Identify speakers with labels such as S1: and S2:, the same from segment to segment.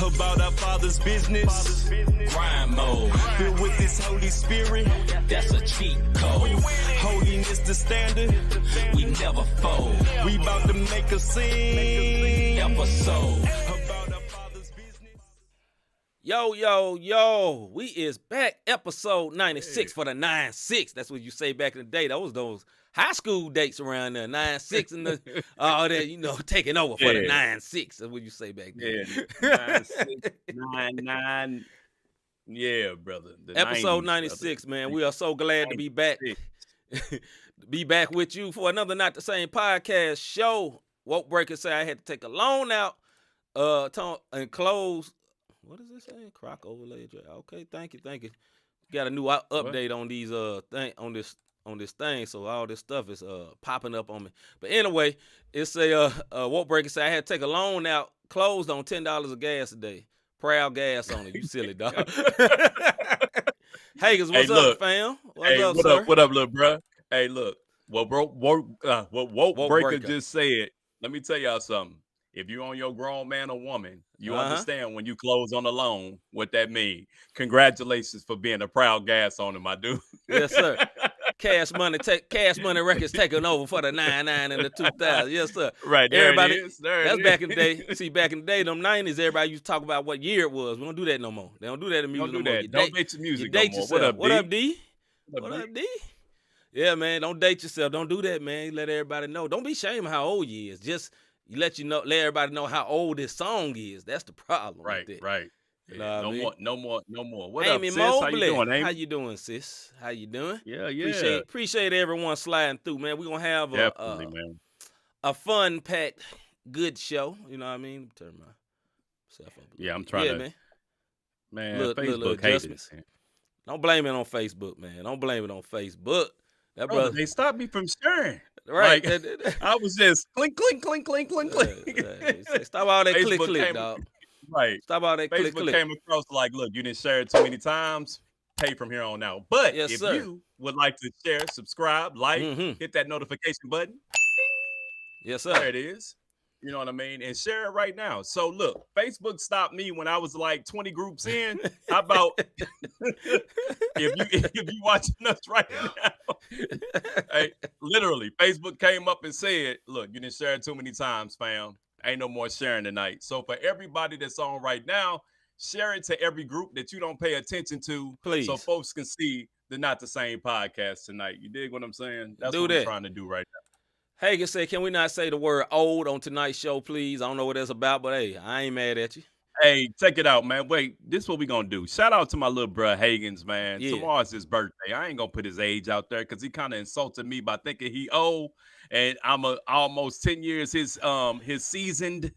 S1: about our Father's business. Grind mode, filled with this Holy Spirit. That's a cheat code. Holiness the standard. We never fold. We about to make a scene episode about our Father's business.
S2: Yo, we is back, episode 96 for the 9-6. That's what you say back in the day. Those high school dates around there, 9-6 and the all that, taking over for the 9-6. That's what you say back then.
S3: Yeah, 9-6, 9-9. Yeah, brother.
S2: Episode
S3: 90s,
S2: 96,
S3: brother.
S2: man. We are so glad to be back. Be back with you for another Not the Same podcast show. Woke Breaker say I had to take a loan out and close. What is this saying? Croc overlay. Okay, thank you. Got a new update on these on this thing, so all this stuff is popping up on me. But anyway, it's a Woke Breaker say I had to take a loan out, closed on $10 of gas today. Proud gas on it, you silly dog. Hagens, what's up, fam? What's up,
S3: What up, little bro? Hey, look, what Woke Breaker just said. Let me tell y'all something. If you're on your grown man or woman, you understand when you close on a loan what that means. Congratulations for being a proud gas owner, my dude.
S2: Yes, sir. Cash Money Records taking over for the 99 and the 2000. Yes, sir.
S3: Right.
S2: Everybody,
S3: that's
S2: back in the day. See, back in the day, them 90s, everybody used to talk about what year it was. We don't do that no more. They don't do that in music
S3: Don't
S2: no
S3: do
S2: more.
S3: that. Don't date your music
S2: date
S3: no more.
S2: yourself.
S3: What up, D?
S2: What up, D? Yeah, man, don't date yourself. Don't do that, man. Let everybody know. Don't be ashamed of how old you is. Just let everybody know how old this song is. That's the problem.
S3: Right. Yeah, no more. What
S2: Amy
S3: up, sis?
S2: Mobley.
S3: How you doing, Amy?
S2: How you doing, sis? How you doing?
S3: Yeah.
S2: Appreciate everyone sliding through, man. We're going to have
S3: man.
S2: a fun-packed, good show. You know what I mean? Turn myself up.
S3: Yeah, I'm trying to. Man, Facebook haters.
S2: Don't blame it on Facebook, man. Don't blame it on Facebook. That brother,
S3: they stopped me from sharing.
S2: Right.
S3: Like, I was just clink.
S2: Stop all that
S3: Facebook
S2: click, dog.
S3: Right.
S2: Stop all that click.
S3: Facebook came across like, look, you didn't share it too many times. Pay from here on out. But if you would like to share, subscribe, like, hit that notification button.
S2: Yes, sir.
S3: There it is. You know what I mean? And share it right now. So look, Facebook stopped me when I was like 20 groups in. How about if you watching us right now? Hey, literally, Facebook came up and said, look, you didn't share it too many times, fam. Ain't no more sharing tonight. So for everybody that's on right now, share it to every group that you don't pay attention to.
S2: Please.
S3: So folks can see the Not the Same podcast tonight. You dig what I'm saying? That's
S2: what
S3: we're trying to do right now.
S2: Hagen said, can we not say the word old on tonight's show, please? I don't know what that's about, but hey, I ain't mad at you.
S3: Hey, check it out, man. Wait, this is what we gonna do. Shout out to my little bro Hagens, man.
S2: Yeah.
S3: Tomorrow's his birthday. I ain't gonna put his age out there because he kind of insulted me by thinking he old, and I'm almost 10 years his seasoned.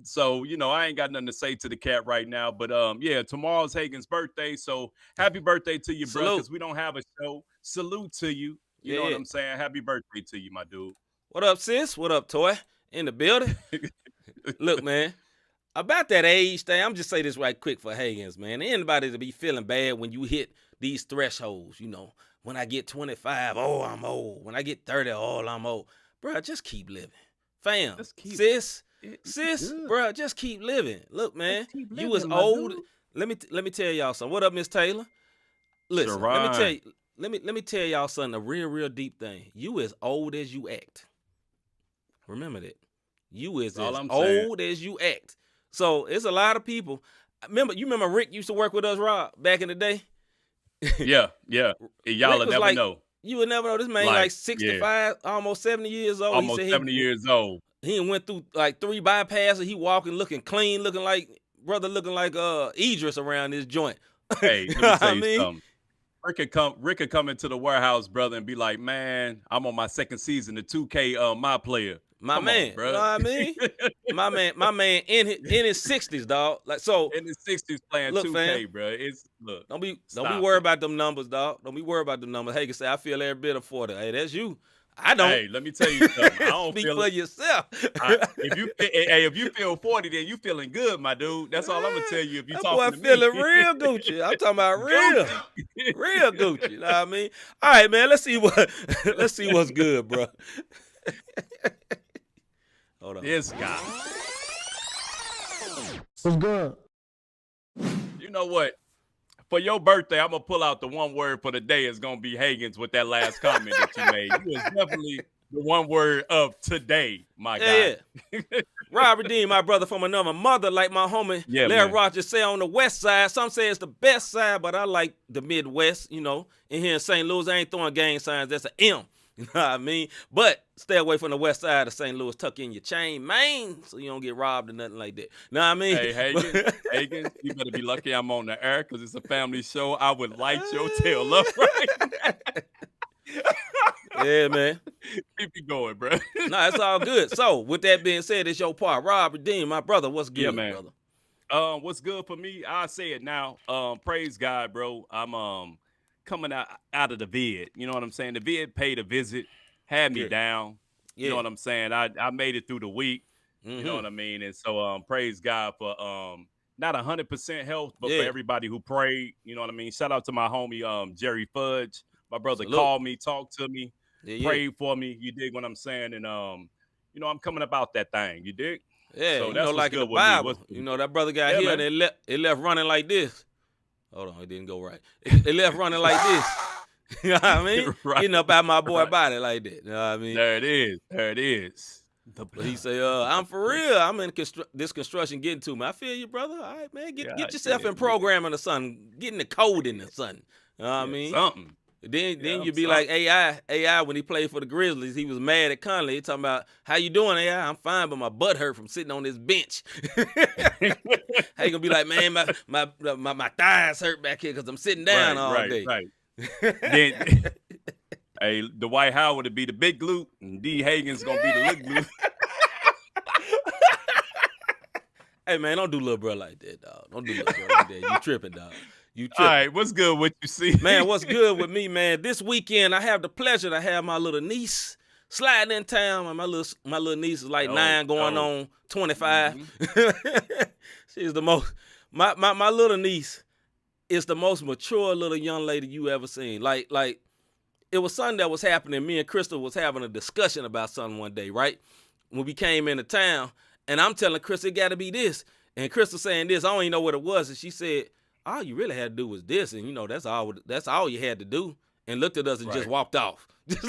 S3: So, I ain't got nothing to say to the cat right now. But yeah, tomorrow's Hagen's birthday. So happy birthday to you, bro. Because we don't have a show. Salute to you. You know what I'm saying? Happy birthday to you, my dude.
S2: What up, sis? What up, Toy? In the building? Look, man, about that age thing, I'm just say this right quick for Hagens, man. Anybody to be feeling bad when you hit these thresholds, when I get 25, oh, I'm old. When I get 30, oh, I'm old. Bro, just keep living. Fam, sis, bro, just keep living. Look, man, you was old. Let me tell y'all something. What up, Miss Taylor? Listen, let me tell y'all something, a real deep thing. You as old as you act. Remember that. You is as old as you act. So it's a lot of people. You remember Rick used to work with us, Rob, back in the day?
S3: Yeah. Y'all will never know.
S2: You would never know. This man like 65, almost 70 years old.
S3: Almost 70 years old.
S2: He went through like 3 bypasses. He walking, looking clean, looking like Idris around this joint.
S3: Hey, let me tell you something. Rick could come into the warehouse, brother, and be like, man, I'm on my second season of 2K, my player.
S2: My man, bro. You know what I mean? my man in his 60s, dog. Like so
S3: in his 60s playing 2K, fam, bro.
S2: Don't be worried about them numbers, dog. Don't be worried about them numbers. Hey, you can say I feel every bit of 40. Hey, that's you. I don't.
S3: Hey, let me tell you something. I don't
S2: Speak for yourself.
S3: If you feel 40, then you feeling good, my dude. That's all I'm gonna tell you. If you talking to me,
S2: feeling real Gucci. I'm talking about real Gucci. You know what I mean? All right, man. Let's see what's good, bro. Hold on.
S3: This guy.
S4: What's good?
S3: You know what? For your birthday, I'm gonna pull out the one word for the day. Is gonna be Hagens with that last comment that you made. You was definitely the one word of today, my guy.
S2: Yeah. Robert Dean, my brother from another mother, like my homie Larry Rogers say on the west side. Some say it's the best side, but I like the Midwest, you know. In here in St. Louis, I ain't throwing gang signs. That's an M. You know what I mean? But stay away from the west side of St. Louis. Tuck in your chain, man, so you don't get robbed or nothing like that. Know what I mean?
S3: Hey, Hagen, you better be lucky I'm on the air because it's a family show. I would light your tail up right now.
S2: Yeah, man.
S3: Keep it going, bro.
S2: Nah, it's all good. So, with that being said, it's your part. Robert Dean, my brother, what's good,
S3: man.
S2: brother?
S3: What's good for me? I say it now. Praise God, bro. I'm coming out of the vid. You know what I'm saying? The vid paid a visit, had me down. You know what I'm saying? I made it through the week. You know what I mean? And so praise God for not 100% health, but for everybody who prayed. You know what I mean? Shout out to my homie Jerry Fudge. My brother called me, talked to me, prayed for me. You dig what I'm saying? And you know, I'm coming about that thing. You dig?
S2: Yeah,
S3: so
S2: you
S3: that's
S2: know, like in the Bible. You know, that brother got here and it left running like this. Hold on, it didn't go right. It left running like this. You know what I mean? Getting up out my boy body like that. You know what I mean?
S3: There it is. There it is.
S2: But he say, I'm for real. I'm in this construction getting to me. I feel you, brother. All right, man. Get yourself in programming or something. Getting the code in or something. You know what I mean?
S3: Something.
S2: Then you be like AI when he played for the Grizzlies. He was mad at Conley. He talking about, how you doing, AI? I'm fine, but my butt hurt from sitting on this bench. How you gonna be like, man, my thighs hurt back here because I'm sitting down all day.
S3: Right. Then, hey, Dwight Howard would be the big glute, and D. Hagen's gonna be the little glute.
S2: Hey, man, don't do little bro like that, dog. Don't do little bro like that. You tripping, dog. You tripping.
S3: All right, what's good with you, see?
S2: Man, what's good with me, man? This weekend, I have the pleasure to have my little niece sliding in town. And my little niece is like 9 going on 25. She's the most, my little niece is the most mature little young lady you ever seen. Like, it was something that was happening. Me and Crystal was having a discussion about something one day, right? When we came into town, and I'm telling Crystal, it got to be this. And Crystal saying this, I don't even know what it was. And she said, all you really had to do was this, and you know that's all you had to do. And looked at us and just walked off, just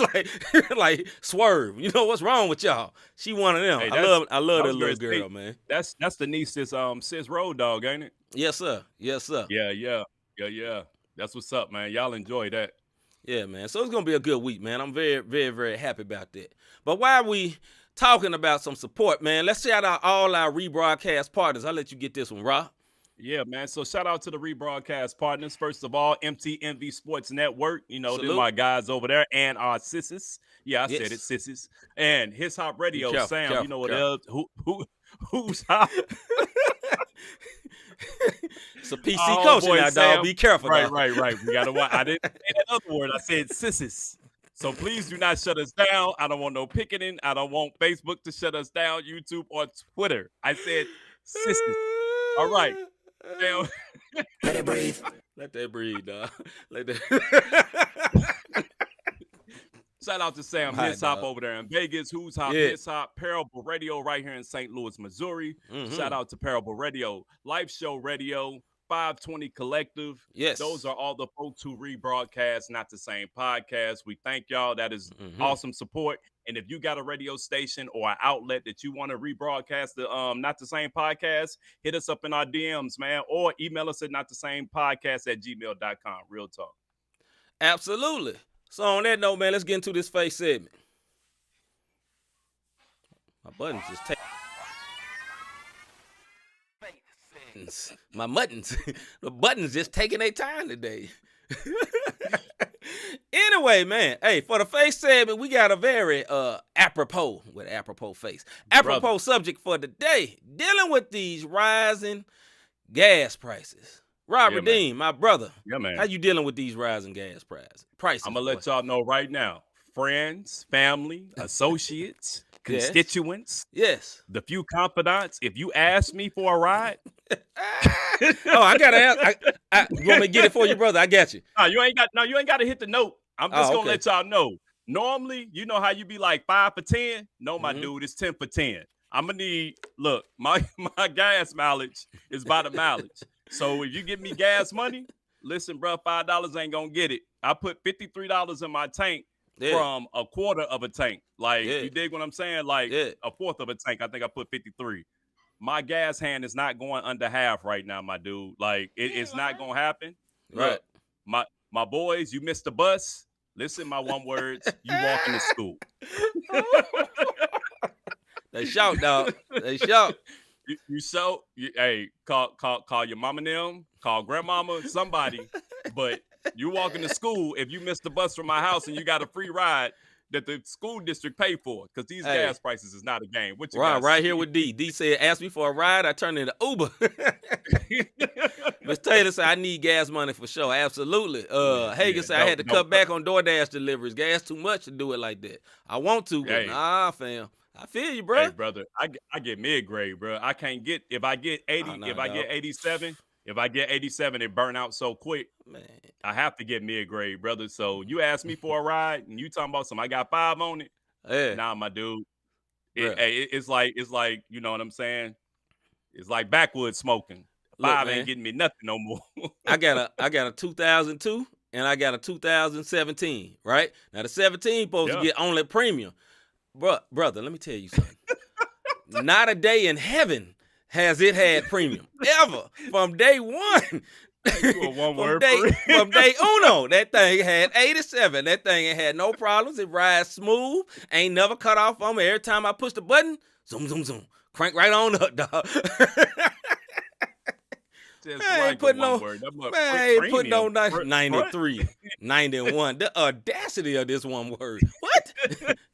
S2: like swerve. You know what's wrong with y'all? She one of them. Hey, I love that little girl, man.
S3: That's the niece sis Road Dog, ain't it?
S2: Yes, sir. Yes, sir.
S3: Yeah. That's what's up, man. Y'all enjoy that.
S2: Yeah, man. So it's gonna be a good week, man. I'm very, very, very happy about that. But while we talking about some support, man, let's shout out all our rebroadcast partners. I'll let you get this one, Rob.
S3: Yeah, man. So shout out to the rebroadcast partners. First of all, MTMV Sports Network. You know, they're my guys over there, and our sisses. Yeah, I said it, sisses. And His Hop Radio, Sam. You know what else? Who's hot?
S2: It's a PC culture now, dog. Be careful.
S3: Right. We gotta watch. I didn't say that other word. I said sisses. So please do not shut us down. I don't want no picketing. I don't want Facebook to shut us down, YouTube or Twitter. I said sisses. All right. Damn.
S2: Let it breathe. Let that breathe, dog. Let that.
S3: Shout out to Sam His Hop over there in Vegas. Who's Hop? His Hop. Parable Radio right here in St. Louis, Missouri. Shout out to Parable Radio. Life Show Radio. 520 Collective.
S2: Yes.
S3: Those are all the folks who rebroadcast Not the Same Podcast. We thank y'all. That is awesome support. And if you got a radio station or an outlet that you want to rebroadcast the Not the Same Podcast, hit us up in our DMs, man, or email us at notthesamepodcast@gmail.com. Real talk.
S2: Absolutely. So on that note, man, let's get into this face segment. My buttons just take. My buttons. The buttons just taking their time today. Anyway, man, hey, for the face segment, we got a very apropos face. Apropos subject for today, dealing with these rising gas prices. Robert Dean, my brother.
S3: Yeah, man.
S2: How you dealing with these rising gas prices?
S3: I'm going to let y'all know right now. Friends, family, associates, constituents.
S2: Yes.
S3: The few confidants. If you ask me for a ride.
S2: I got to ask. You want me to get it for you, brother? I got you.
S3: No, you ain't got to hit the note. I'm just going to let y'all know. Normally, you know how you be like 5 for 10? No, my dude, it's 10 for 10. I'm going to need, look, my gas mileage is by the mileage. So if you give me gas money, listen, bro, $5 ain't gonna get it. I put $53 in my tank from a quarter of a tank. Like, you dig what I'm saying? Like a fourth of a tank. I think I put 53. My gas hand is not going under half right now, my dude. Like, it's not gonna happen.
S2: Right.
S3: Look, my boys, you missed the bus. Listen, my one words, you walking to school.
S2: They shout, dog. They shout.
S3: Hey, call your mama and them, call grandmama, somebody. But you walking to school if you missed the bus from my house and you got a free ride that the school district pay for, because these gas prices is not a game. What you
S2: right here with D. D said, ask me for a ride, I turned into Uber. Miss Taylor said, I need gas money for sure. Absolutely. Hagen said, I had to cut back on DoorDash deliveries. Gas too much to do it like that. I want to, but nah, fam. I feel you, bro.
S3: Hey, brother, I get mid-grade, bro. I can't get, if I get 80, if I get 87, it burn out so quick. Man, I have to get mid-grade, brother. So you ask me for a ride and you talking about some, I got 5 on it. Yeah. Nah, my dude. It's like, you know what I'm saying? It's like backwoods smoking. 5 ain't getting me nothing no more.
S2: I got a 2002 and I got a 2017, right? Now the 17 supposed to get only premium. Brother, let me tell you something. Not a day in heaven has it had premium ever from day one. From day uno, that thing had 87. That thing had no problems. It rides smooth. Ain't never cut off on me. Every time I push the button, zoom, zoom, zoom, crank right on up, dog. Man, ain't putting on 93, 91. The audacity of this one word. What?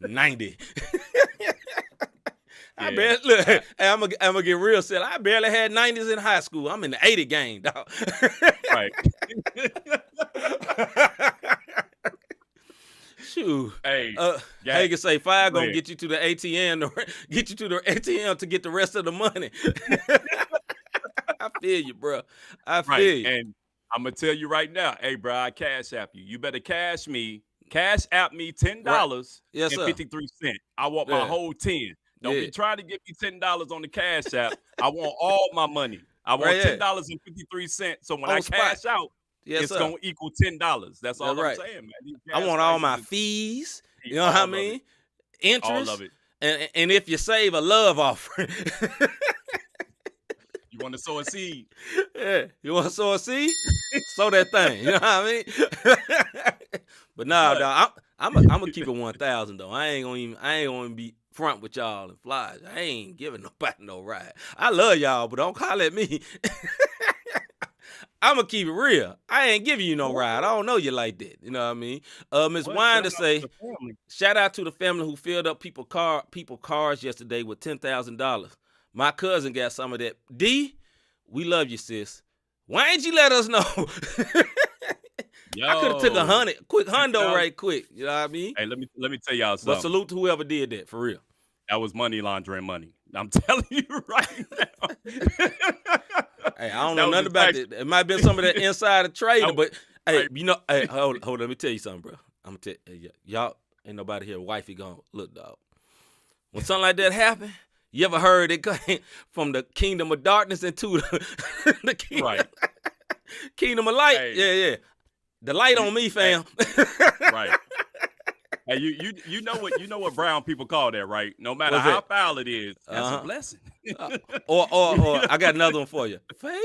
S2: 90. I barely look. Hey, I'm gonna get real silly. I barely had 90s in high school. I'm in the 80 game, dog.
S3: Right.
S2: Shoot.
S3: Hey,
S2: you can say 5 gonna get you to the ATM to get the rest of the money. I feel you, bro. I feel you.
S3: And I'm gonna tell you right now, hey, bro, I cash app you. You better cash app me $10
S2: yes,
S3: and 53 cents. I want my whole 10. Don't be trying to give me $10 on the cash app. I want all my money. I want $10.53. So when I cash out, it's gonna equal $10. That's all I'm saying, man.
S2: I want all my fees. You know what I mean? Interest.
S3: All of it.
S2: And if you save a love offering.
S3: You want to sow a seed?
S2: Yeah. You want to sow a seed? Sow that thing. You know what I mean? But nah, dog, I'm gonna keep it 1,000 though. I ain't gonna be front with y'all and flies. I ain't giving nobody no ride. I love y'all, but don't call at me. I'm gonna keep it real. I ain't giving you no ride. I don't know you like that. You know what I mean? Miss Winder say, shout out to the family who filled up people cars yesterday with $10,000. My cousin got some of that. D, we love you, sis. Why ain't you let us know? I could have took a quick hundo right quick. You know what I mean?
S3: Hey, let me tell y'all something.
S2: But salute to whoever did that, for real.
S3: That was money laundering money. I'm telling you right now.
S2: Hey, I don't know nothing about it. It might have been some of that insider trader, but hey, you know, hey, hold on, let me tell you something, bro. I'm gonna tell y'all, ain't nobody here, wifey gone. Look, dog. When something like that happened, you ever heard it came from the kingdom of darkness into the kingdom of light? Hey. Yeah. The light on me, fam.
S3: Right. Hey, you know what brown people call that, right? No matter how foul it is, that's a blessing.
S2: Or I got another one for you. Favor?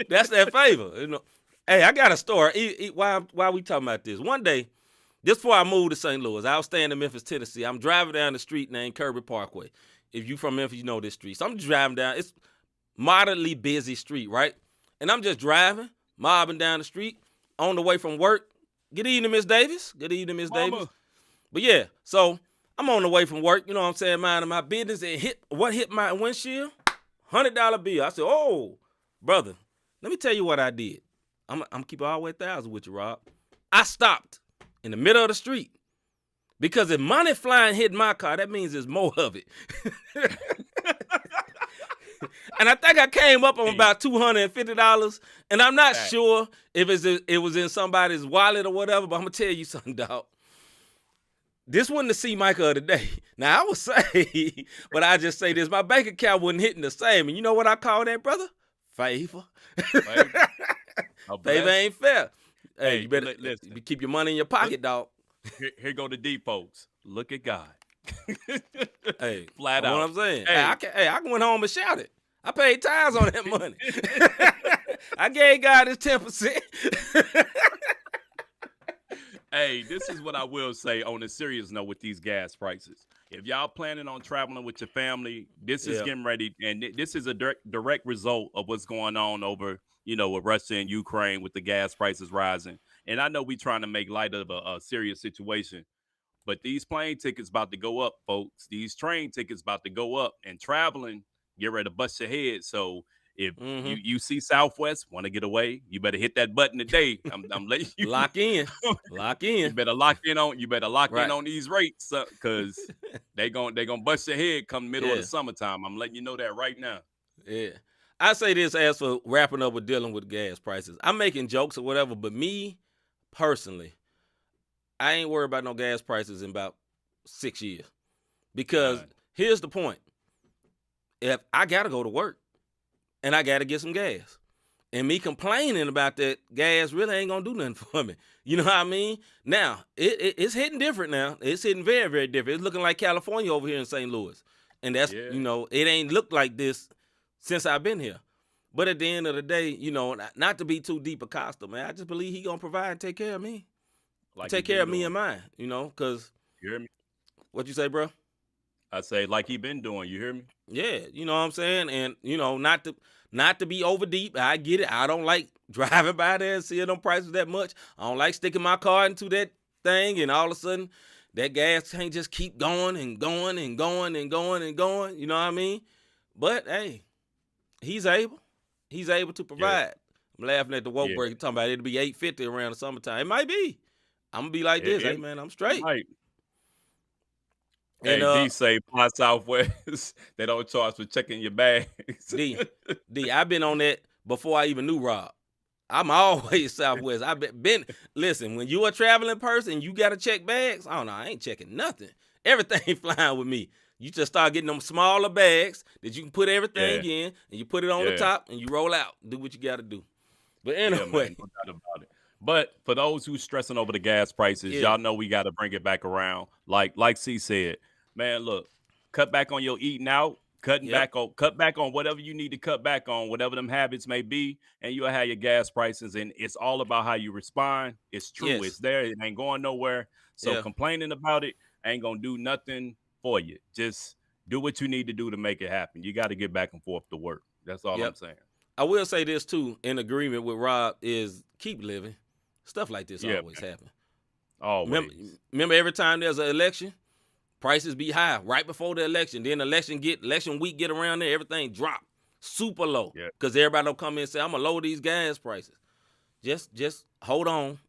S2: That's that favor. You know. Hey, I got a story. Why we talking about this? One day, just before I moved to St. Louis, I was staying in Memphis, Tennessee. I'm driving down the street named Kirby Parkway. If you from Memphis, you know this street. So I'm just driving down. It's moderately busy street, right? And I'm just driving, mobbing down the street on the way from work. Good evening, Miss Davis. Good evening, Miss Davis. But yeah, so I'm on the way from work, you know what I'm saying, minding my business, and hit my windshield? $100 bill. I said, oh, brother, let me tell you what I did. I'm keeping all the way 1,000 with you, Rob. I stopped in the middle of the street because if money flying hit my car, that means there's more of it. And I think I came up on about $250, and I'm not sure if it was in somebody's wallet or whatever, but I'm going to tell you something, dog. This wasn't the C-Micah of the day. Now, I would say, but I just say this, my bank account wasn't hitting the same. And you know what I call that, brother? Favor.
S3: Favor
S2: ain't fair.
S3: Hey,
S2: you better keep your money in your pocket, dog.
S3: Here go the deep folks. Look at God.
S2: Hey,
S3: flat out.
S2: What I'm saying.
S3: Hey.
S2: I went home and shouted. I paid tithes on that money. I gave God his 10%.
S3: Hey, this is what I will say on a serious note with these gas prices. If y'all planning on traveling with your family, this is getting ready, and this is a direct result of what's going on over, with Russia and Ukraine with the gas prices rising. And I know we trying to make light of a serious situation, but these plane tickets about to go up, folks. These train tickets about to go up, and traveling, get ready to bust your head. So if you see Southwest, want to get away, you better hit that button today. I'm letting you
S2: lock in.
S3: You better lock in on. You better lock in on these rates, because they gonna bust your head come middle of the summertime. I'm letting you know that right now.
S2: Yeah, I say this as for wrapping up with dealing with gas prices. I'm making jokes or whatever, but me personally, I ain't worried about no gas prices in about 6 years, because here's the point: if I gotta go to work, and I got to get some gas. And me complaining about that gas really ain't going to do nothing for me. You know what I mean? Now, it's hitting different now. It's hitting very, very different. It's looking like California over here in St. Louis. And that's, it ain't looked like this since I've been here. But at the end of the day, not to be too deep a Costa, man, I just believe he going to provide and take care of me. Take care of me and mine, because.
S3: You hear me?
S2: What you say, bro?
S3: I say like he been doing. You hear me?
S2: Yeah, you know what I'm saying? And, not to be over deep. I get it. I don't like driving by there and seeing them prices that much. I don't like sticking my car into that thing, and all of a sudden that gas tank just keep going and going and going and going and going. You know what I mean? But, hey, he's able. He's able to provide. I'm laughing at the woke break talking about it'll be $8.50 around the summertime. It might be. I'm going to be like this. Hey, man, I'm straight.
S3: Right.
S2: And,
S3: D say fly Southwest. They don't charge for checking your bags.
S2: D, I've been on that before I even knew Rob. I'm always Southwest. I've been listen, when you a traveling person, you got to check bags. I don't know. I ain't checking nothing. Everything flying with me. You just start getting them smaller bags that you can put everything in, and you put it on the top, and you roll out. Do what you got to do. But anyway.
S3: Man, no doubt about it. But for those who's stressing over the gas prices, y'all know we got to bring it back around. Like C said, man, look, cut back on your eating out, cut back on whatever you need to cut back on, whatever them habits may be, and you'll have your gas prices. And it's all about how you respond. It's true.
S2: Yes.
S3: It's there. It ain't going nowhere. So complaining about it ain't going to do nothing for you. Just do what you need to do to make it happen. You got to get back and forth to work. That's all I'm saying.
S2: I will say this, too, in agreement with Rob, is keep living. Stuff like this always happen.
S3: Always.
S2: Remember every time there's an election, prices be high right before the election. Then election week get around there, everything drop super low. Because everybody don't come in and say, I'm going to lower these gas prices. Just hold on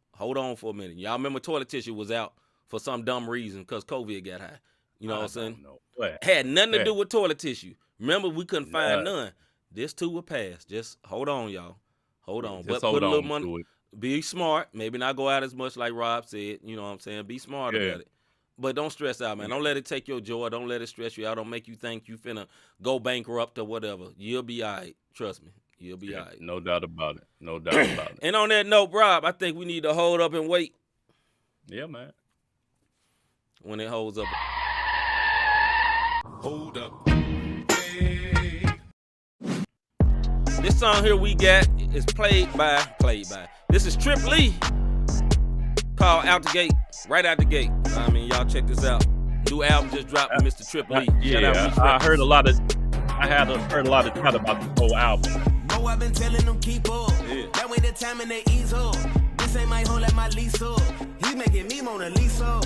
S2: for a minute. Y'all remember toilet tissue was out for some dumb reason because COVID got high. You know what I'm saying? Had nothing to do with toilet tissue. Remember, we couldn't find none. This too will pass. Just hold on, y'all. Hold on. But put a little money. Be smart. Maybe not go out as much like Rob said. You know what I'm saying? Be smart about it. But don't stress out, man. Don't let it take your joy. Don't let it stress you out. Don't make you think you finna go bankrupt or whatever. You'll be all right. Trust me. You'll be all right.
S3: No doubt about it. No doubt about it.
S2: And on that note, Rob, I think we need to hold up and wait.
S3: Yeah, man.
S2: When it holds up.
S1: Hold up.
S2: This song here we got is played by. This is Trip Lee, called Out the Gate, right out the gate. I mean, y'all check this out. New album just dropped with Mr. Trip Lee.
S3: I heard a lot of talk about the whole album.
S4: Oh, I've been telling them keep up. That way the time and they ease up. This ain't my home, let my lease up. He's making me Mona Lisa.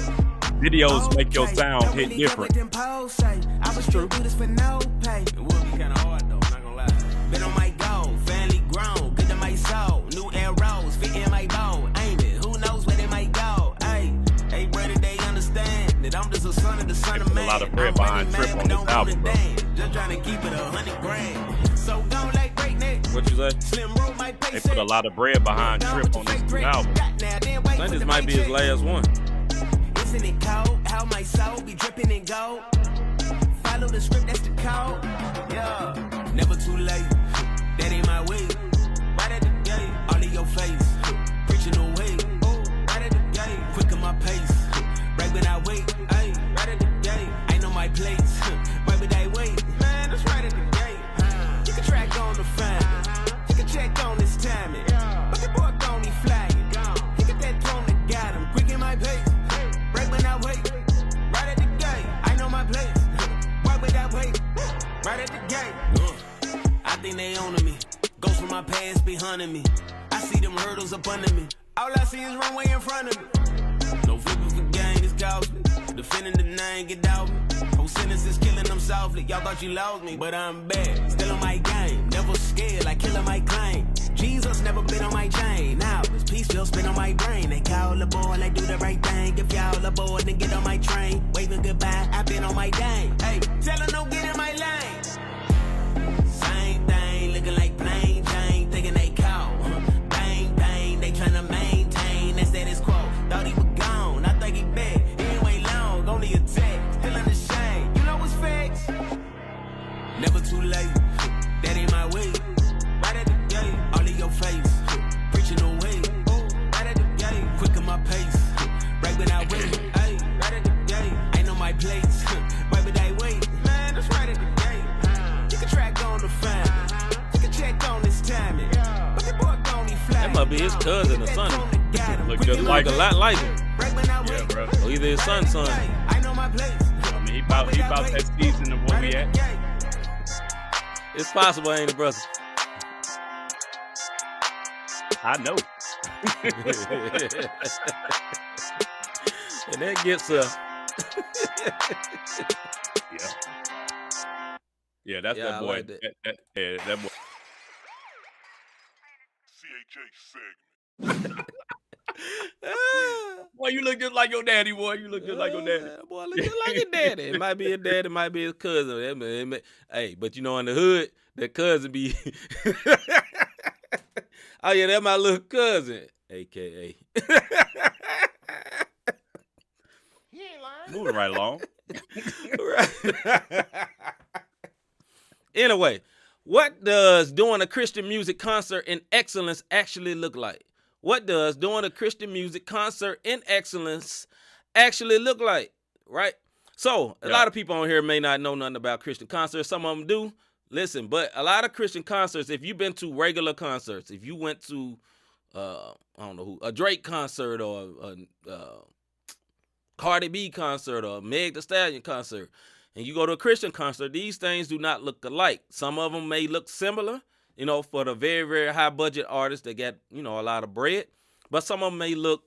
S3: Videos make your sound hit different.
S4: I was true. Do this for no pay. It would be kind of hard though, not gonna lie. Been on my go, family grown, good to my soul. New arrows, fit in my bow. Aim it, who knows where they might go. Hey, brother, they understand that I'm just a son of the son of man.
S3: A lot of bread behind Trip on this album, bro.
S4: Just trying to keep it 100 grand. So don't like breakneck.
S2: What you say?
S4: Slim road might pay.
S3: They put a lot of bread behind Trip on this album.
S2: I think this might be his last one.
S4: isn't it cold? How my soul be dripping in gold? Follow the script, that's the code. Yeah, never too late. That ain't my way. Right at the gate, all in your face. Preaching away. Right at the gate, quick on my pace. Right when I wait, ay, right at the gate. I know my place. Right when I wait, man, that's right at the gate. You can track on the fan. You can check on this timing. But the boy gon' he flying. He got that throne that got him. Quick in my pace. Right when I wait, right at the gate. I know my place. Right when I wait, right at the gate. I think they owning me. Ghosts from my past be hunting me. I see them hurdles up under me. All I see is runway in front of me. No flipping for gain, it's costly. Defending the name, get out me. Whole sentences killing them softly. Y'all thought you lost me, but I'm back. Still on my game. Never scared, like killing my claim. Jesus never been on my chain. Now, this peace still spin on my brain. They call aboard, like do the right thing. If y'all aboard, then get on my train. Waving goodbye, I been on my dang. Hey, tell her no, get in my lane. Same thing, looking like plain Jane. Thinking they call. Bang, bang, they tryna maintain. That status quo. Thought he was gone, I think he back. He ain't wait long, only attack. Still in the shade, you know what's facts? Never too late, that ain't my way. Right at the gate, all in your face. Preaching away, right at the gate. Quick on my pace, right when I wait. Ay, right at the gate, I know my place. Right when I wait, man, that's right at the gate. You can track on the fan, you can check on this timing. But the boy gon' he fly.
S2: That might be his cousin or son.
S3: Look just like
S2: A lot like him.
S3: Yeah, bro.
S2: Or either his son.
S4: I know my place.
S3: I mean, he about that season of where we at.
S2: It's possible, ain't it, brother?
S3: I know.
S2: And that gets
S3: Yeah, that's
S2: Yeah,
S3: that
S2: I
S3: boy.
S2: like that.
S3: That boy. Boy, you look just like your daddy, boy. You look just like your daddy.
S2: Boy, look just like his daddy. It might be his daddy, it might be his cousin. Hey, but you know, in the hood, that cousin be. Oh yeah, that's my little cousin, AKA.
S3: Moving right along.
S2: Right. Anyway, what does doing a Christian music concert in excellence actually look like? What does doing a Christian music concert in excellence actually look like? Right? So, a lot of people on here may not know nothing about Christian concerts. Some of them do. Listen, but a lot of Christian concerts, if you've been to regular concerts, if you went to, I don't know who, a Drake concert or a Cardi B concert or Meg Thee Stallion concert, and you go to a Christian concert, these things do not look alike. Some of them may look similar, you know, for the very, very high budget artists that get, you know, a lot of bread, but some of them may look,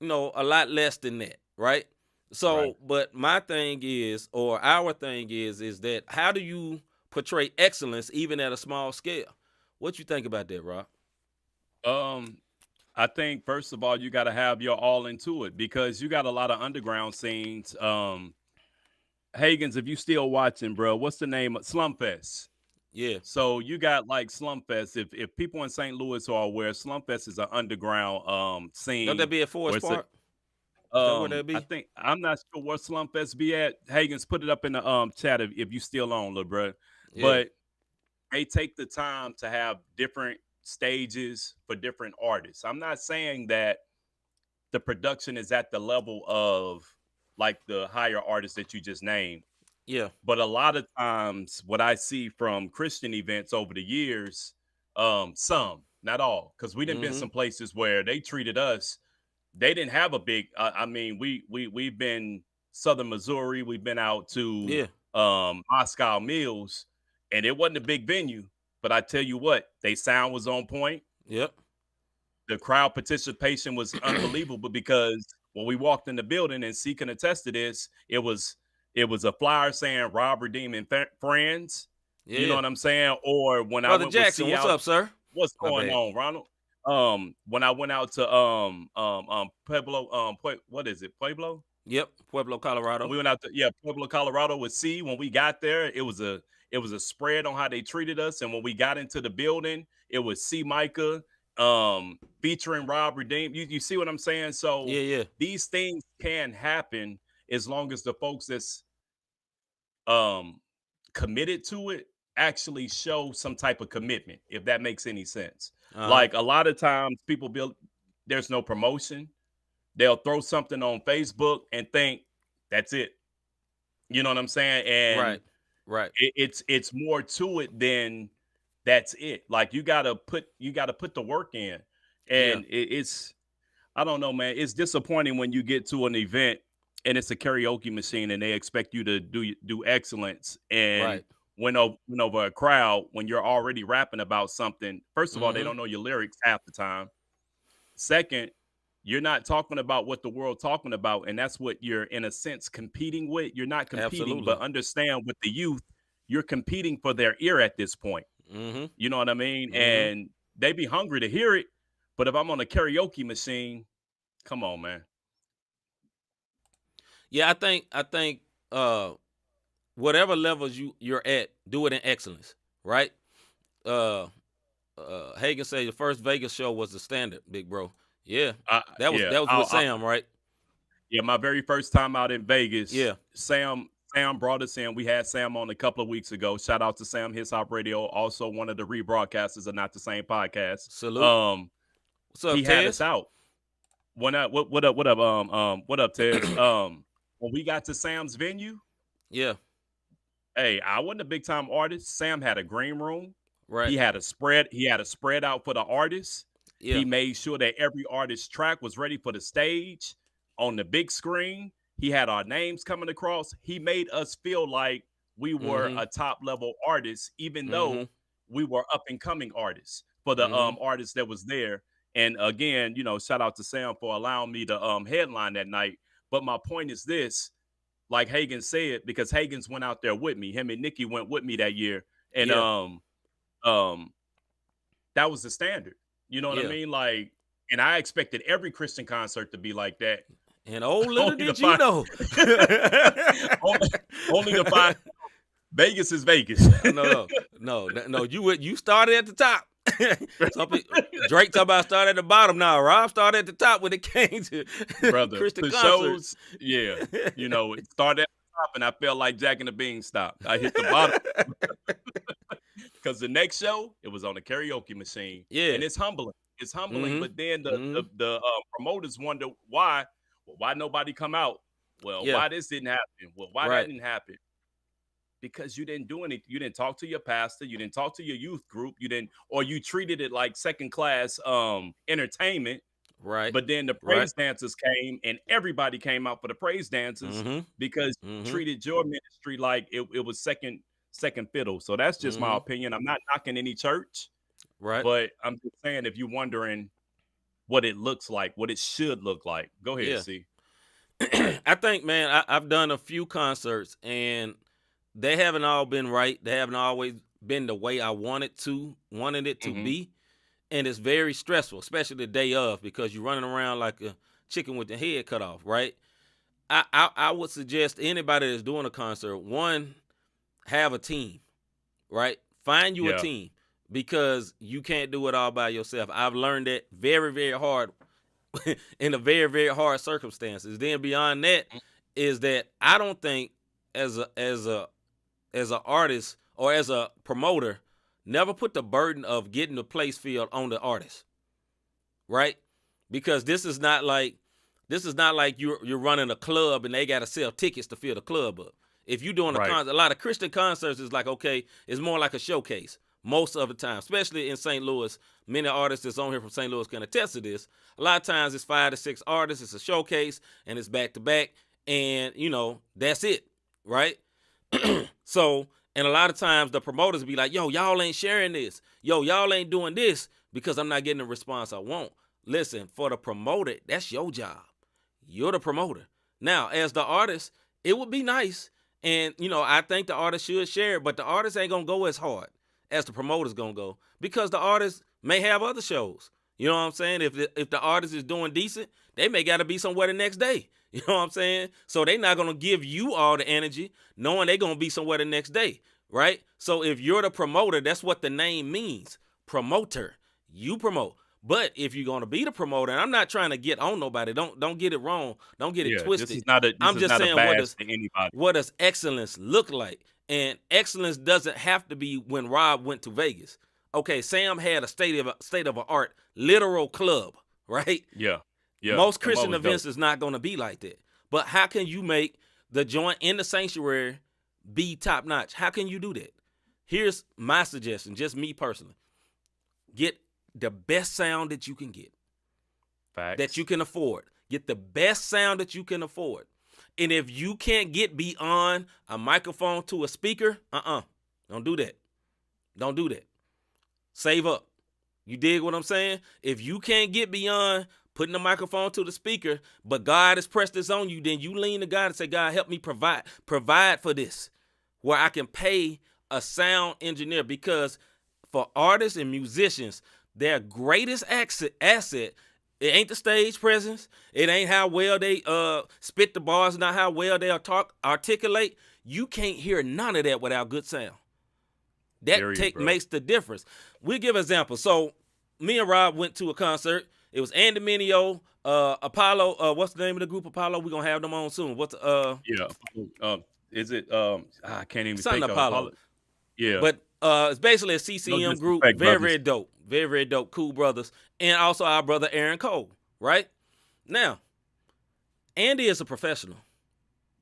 S2: you know, a lot less than that, right? So, but my thing is, or our thing is that how do you portray excellence even at a small scale? What you think about that, Rob?
S3: I think first of all, you got to have your all into it because you got a lot of underground scenes. Hagens, if you still watching, bro, what's the name of Slumfest?
S2: Yeah.
S3: So you got like Slumfest. If people in St. Louis are aware, Slumfest is an underground scene.
S2: Don't that be at Forest
S3: where it's
S2: Park? Is that where that be?
S3: I think I'm not sure where Slumfest be at. Hagens, put it up in the chat if you still on, little bro.
S2: Yeah.
S3: But they take the time to have different stages for different artists. I'm not saying that the production is at the level of like the higher artists that you just named.
S2: Yeah.
S3: But a lot of times what I see from Christian events over the years, some, not all, because we done been some places where they treated us, they didn't have a big, I mean, we've been Southern Missouri, we've been out to Moscow Mills, and it wasn't a big venue, but I tell you what, they sound was on point.
S2: Yep.
S3: The crowd participation was unbelievable because when we walked in the building, and C can attest to this, it was a flyer saying Rob Redeeming Friends.
S2: Yeah.
S3: You know what I'm saying? Or when
S2: Brother
S3: I went
S2: Jackson,
S3: with C
S2: what's
S3: out,
S2: up, sir?
S3: what's
S2: My
S3: going
S2: bad.
S3: on, Ronald? When I went out to Pueblo, what is it? Pueblo?
S2: Yep, Pueblo, Colorado.
S3: We went out to Pueblo, Colorado with C. When we got there, it was a spread on how they treated us. And when we got into the building, it was C-Micah, featuring Rob Redeem. You see what I'm saying? So
S2: Yeah.
S3: these things can happen as long as the folks that's committed to it actually show some type of commitment, if that makes any sense. Like a lot of times people there's no promotion. They'll throw something on Facebook and think that's it. You know what I'm saying? And
S2: Right.
S3: it's more to it than that's it. Like you gotta put the work in. And it's I don't know, man. It's disappointing when you get to an event and it's a karaoke machine and they expect you to do excellence and win over a crowd when you're already rapping about something. First of all, they don't know your lyrics half the time. Second, you're not talking about what the world talking about, and that's what you're in a sense competing with. You're not competing, but understand with the youth, you're competing for their ear at this point. You know what I mean? And they be hungry to hear it. But if I'm on a karaoke machine, come on, man.
S2: Yeah, I think whatever levels you're at, do it in excellence, right? Hagen said your first Vegas show was the Standard, big bro. Yeah, that was with Sam, right?
S3: Yeah, my very first time out in Vegas.
S2: Yeah,
S3: Sam brought us in. We had Sam on a couple of weeks ago. Shout out to Sam, His Hop Radio, also one of the rebroadcasters of Not the Same Podcast.
S2: Salute. What's up,
S3: he
S2: Tez?
S3: had us out. What up, Tez? When we got to Sam's venue, hey, I wasn't a big time artist. Sam had a green room.
S2: Right.
S3: He had a spread out for the artists.
S2: Yeah.
S3: He made sure that every artist's track was ready for the stage on the big screen. He had our names coming across. He made us feel like we were a top level artist, even though we were up and coming artists for the artists that was there. And again, shout out to Sam for allowing me to headline that night. But my point is this, like Hagen said, because Hagen's went out there with me. Him and Nikki went with me that year. And that was the standard. You know what I mean? Like, and I expected every Christian concert to be like that.
S2: And little did you know.
S3: only to find Vegas is Vegas.
S2: No. You started at the top. Drake talking about started at the bottom. Now Rob started at the top when it came to Christian concerts.
S3: Shows, it started at the top and I felt like Jack and the Beanstalk. I hit the bottom. Because the next show, it was on a karaoke machine.
S2: Yeah.
S3: And it's humbling. But then the promoters wonder why nobody come out. Well, why this didn't happen? Well, why that didn't happen? Because you didn't do anything. You didn't talk to your pastor. You didn't talk to your youth group. Or you treated it like second class entertainment.
S2: Right.
S3: But then the praise dancers came and everybody came out for the praise dancers because you treated your ministry like it was second fiddle. So that's just my opinion. I'm not knocking any church.
S2: Right.
S3: But I'm just saying, if you're wondering what it looks like, what it should look like, go ahead, see.
S2: I think, man, I've done a few concerts and they haven't all been right. They haven't always been the way I wanted it to be. And it's very stressful, especially the day of, because you're running around like a chicken with the head cut off, right? I would suggest anybody that's doing a concert, one, have a team, right? Find you a team, because you can't do it all by yourself. I've learned that very, very hard in a very, very hard circumstances. Then beyond that is that I don't think as a artist or as a promoter, never put the burden of getting the place filled on the artist, right? Because this is not like you're running a club and they got to sell tickets to fill the club up. If you're doing a lot of Christian concerts is like, okay, it's more like a showcase most of the time, especially in St. Louis. Many artists that's on here from St. Louis can attest to this. A lot of times it's 5 to 6 artists. It's a showcase and it's back to back, and that's it, right? So, and a lot of times the promoters be like, yo, y'all ain't sharing this. Yo, y'all ain't doing this because I'm not getting the response I want. Listen, for the promoter, that's your job. You're the promoter. Now, as the artist, it would be nice. And, I think the artist should share it, but the artist ain't going to go as hard as the promoter's going to go, because the artist may have other shows. You know what I'm saying? If the artist is doing decent, they may got to be somewhere the next day. You know what I'm saying? So they're not going to give you all the energy knowing they're going to be somewhere the next day, right? So if you're the promoter, that's what the name means. Promoter. You promote. But if you're gonna be the promoter, and I'm not trying to get on nobody. Don't get it wrong. Don't get it
S3: Yeah,
S2: twisted.
S3: this is not a bash to anybody.
S2: what does excellence look like? And excellence doesn't have to be when Rob went to Vegas. Okay, Sam had a state of the art literal club, right?
S3: Yeah. Yeah.
S2: Most
S3: Them
S2: Christian
S3: always
S2: events
S3: dope.
S2: is not going to be like that. But how can you make the joint in the sanctuary be top notch? How can you do that? Here's my suggestion, just me personally. Get the best sound that you can get,
S3: Facts.
S2: that you can afford. Get the best sound that you can afford. And if you can't get beyond a microphone to a speaker, don't do that. Don't do that. Save up. You dig what I'm saying? If you can't get beyond putting the microphone to the speaker, but God has pressed this on you, then you lean to God and say, God, help me provide for this, where I can pay a sound engineer. Because for artists and musicians, their greatest asset, it ain't the stage presence. It ain't how well they spit the bars, not how well they articulate. You can't hear none of that without good sound. That makes the difference. We'll give an example. So me and Rob went to a concert. It was Andy Mineo, Apollo. What's the name of the group? Apollo. We're gonna have them on soon. What's
S3: is it I can't even
S2: something
S3: think
S2: Apollo.
S3: of Yeah.
S2: But it's basically a CCM group.
S3: disrespect,
S2: Very,
S3: brothers.
S2: very dope. Very, very dope. Cool brothers. And also our brother Aaron Cole. Right? Now, Andy is a professional.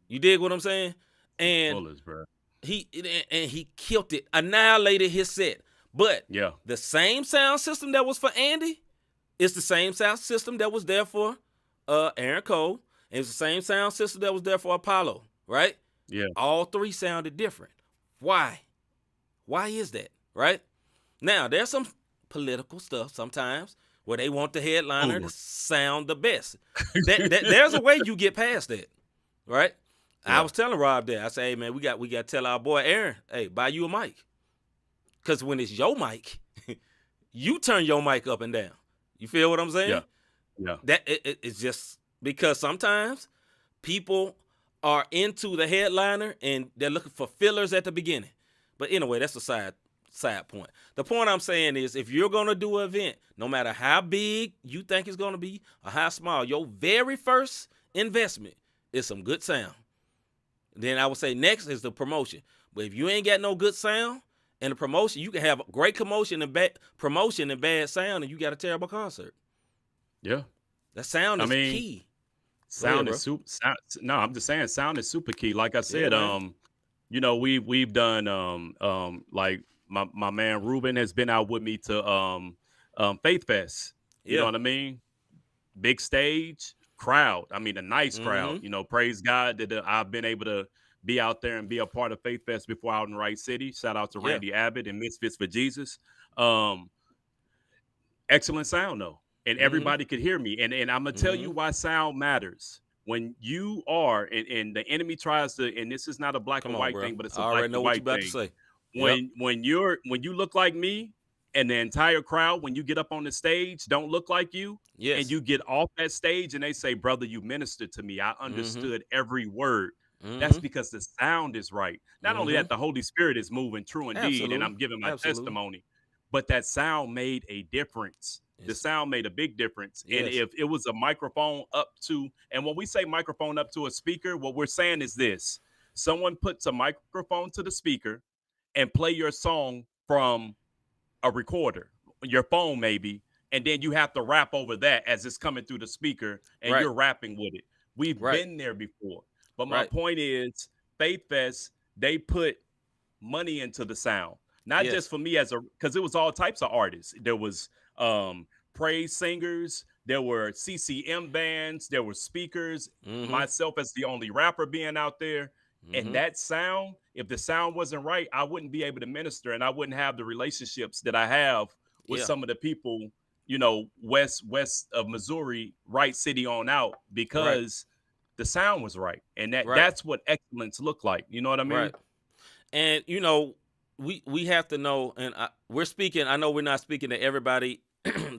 S2: You dig what I'm saying? And
S3: Bullets, bro.
S2: he killed it, annihilated his set. But
S3: Yeah.
S2: the same sound system that was for Andy, it's the same sound system that was there for Aaron Cole. And it's the same sound system that was there for Apollo, right?
S3: Yeah.
S2: All three sounded different. Why? Why is that, right? Now, there's some political stuff sometimes where they want the headliner to sound the best. There's a way you get past that, right?
S3: Yeah.
S2: I was telling Rob that. I say, hey, man, we got to tell our boy Aaron, hey, buy you a mic. Because when it's your mic, you turn your mic up and down. You feel what I'm saying?
S3: Yeah. Yeah.
S2: That it's just because sometimes people are into the headliner and they're looking for fillers at the beginning. But anyway, that's a side point. The point I'm saying is if you're going to do an event, no matter how big you think it's going to be or how small, your very first investment is some good sound. Then I would say next is the promotion. But if you ain't got no good sound and the promotion, you can have great promotion and bad sound, and you got a terrible concert.
S3: Yeah.
S2: That sound is key.
S3: Sound is super. No, I'm just saying, sound is super key. Like I said,
S2: man.
S3: you know, we've done like my man Ruben has been out with me to Faith Fest. You know what I mean? Big stage, crowd. I mean, a nice crowd. You know, praise God that I've been able to be out there and be a part of Faith Fest before out in Wright City. Shout out to Randy Abbott and Misfits for Jesus. Excellent sound though. And everybody could hear me. And I'm going to tell you why sound matters. When you are, and the enemy tries to, and this is not a black and white thing, but it's a black and white thing.
S2: To say.
S3: When you look like me and the entire crowd, when you get up on the stage, don't look like you, and you get off that stage and they say, brother, you ministered to me. I understood every word. That's because the sound is right. Not only that, the Holy Spirit is moving true indeed, and I'm giving my testimony, but that sound made a difference. The sound made a big difference. And if it was a microphone up to, and when we say microphone up to a speaker, what we're saying is this: someone puts a microphone to the speaker and play your song from a recorder, your phone maybe, and then you have to rap over that as it's coming through the speaker, and you're rapping with it. We've been there before. But my point is, Faith Fest, they put money into the sound. Not just for me because it was all types of artists. There was praise singers, there were CCM bands, there were speakers, myself as the only rapper being out there. And that sound, if the sound wasn't right, I wouldn't be able to minister, and I wouldn't have the relationships that I have with some of the people, you know, west of Missouri, Wright City on out, because the sound was right. And that's what excellence looked like. You know what I mean?
S2: Right. And, you know, we have to know, and we're speaking, I know we're not speaking to everybody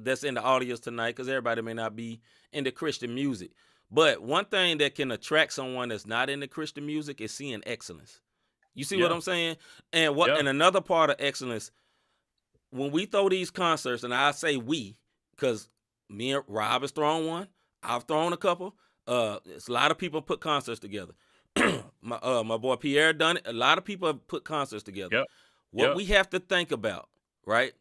S2: that's in the audience tonight, because everybody may not be into Christian music. But one thing that can attract someone that's not into Christian music is seeing excellence. You see what I'm saying? And and another part of excellence, when we throw these concerts, and I say we, because me and Rob has thrown one. I've thrown a couple. It's a lot of people put concerts together. My boy Pierre done it. A lot of people have put concerts together.
S3: Yep.
S2: What we have to think about, right?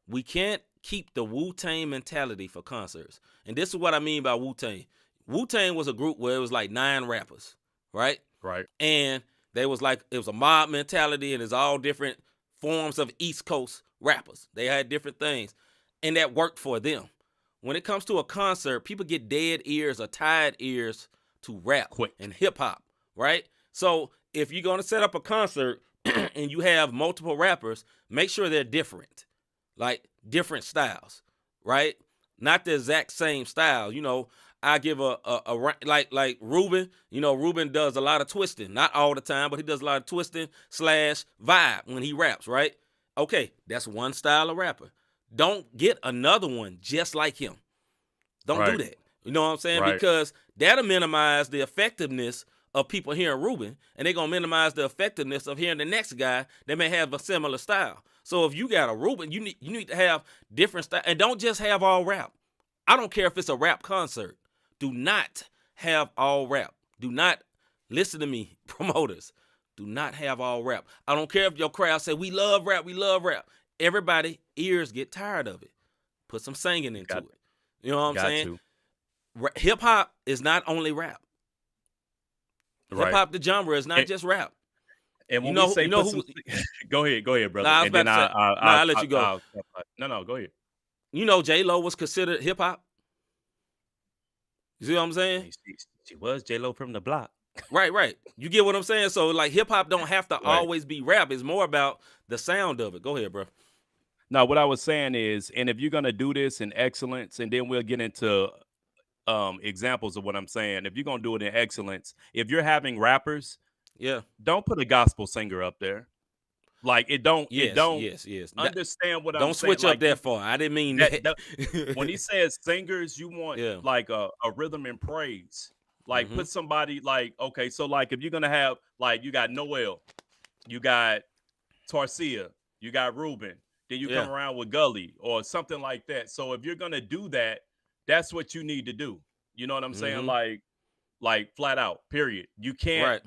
S2: We can't keep the Wu-Tang mentality for concerts. And this is what I mean by Wu-Tang. Wu-Tang was a group where it was like 9 rappers, right?
S3: Right.
S2: And they was like, it was a mob mentality, and it's all different forms of East Coast rappers. They had different things, and that worked for them. When it comes to a concert, people get dead ears or tired ears to rap
S3: Quick.
S2: and hip hop, right? So if you're going to set up a concert and you have multiple rappers, make sure they're different, like different styles, right? Not the exact same style. You know, I give like Ruben. You know, Ruben does a lot of twisting, not all the time, but he does a lot of twisting / vibe when he raps, right? Okay, that's one style of rapper. Don't get another one just like him. Don't do that. You know what I'm saying?
S3: Right.
S2: Because that'll minimize the effectiveness of people hearing Ruben, and they're going to minimize the effectiveness of hearing the next guy that may have a similar style. So if you got a Ruben, you need to have different style, and don't just have all rap. I don't care if it's a rap concert. Do not have all rap. Do not, listen to me, promoters. Do not have all rap. I don't care if your crowd say, we love rap, we love rap. Everybody, ears get tired of it. Put some singing into it. You know what I'm saying? Hip-hop is not only rap.
S3: Right.
S2: Hip-hop, the genre, is not just rap.
S3: And when we say go ahead, brother.
S2: Nah,
S3: and then
S2: I'll let you go.
S3: No, go ahead.
S2: You know J-Lo was considered hip-hop? You see what I'm saying?
S3: She was J-Lo from the block.
S2: Right. You get what I'm saying? So, like, hip-hop don't have to always be rap. It's more about the sound of it. Go ahead, bro.
S3: No, what I was saying is, and if you're going to do this in excellence, and then we'll get into examples of what I'm saying. If you're going to do it in excellence, if you're having rappers, don't put a gospel singer up there. Like, it don't understand what I'm saying.
S2: Don't switch up that far. I didn't mean that.
S3: When he says singers, you want like a rhythm and praise. Like, put somebody like, okay, so like if you're going to have, like, you got Noel, you got Tarsia, you got Ruben, then you come around with Gully or something like that. So if you're going to do that, that's what you need to do. You know what I'm saying? Like flat out, period. You can't,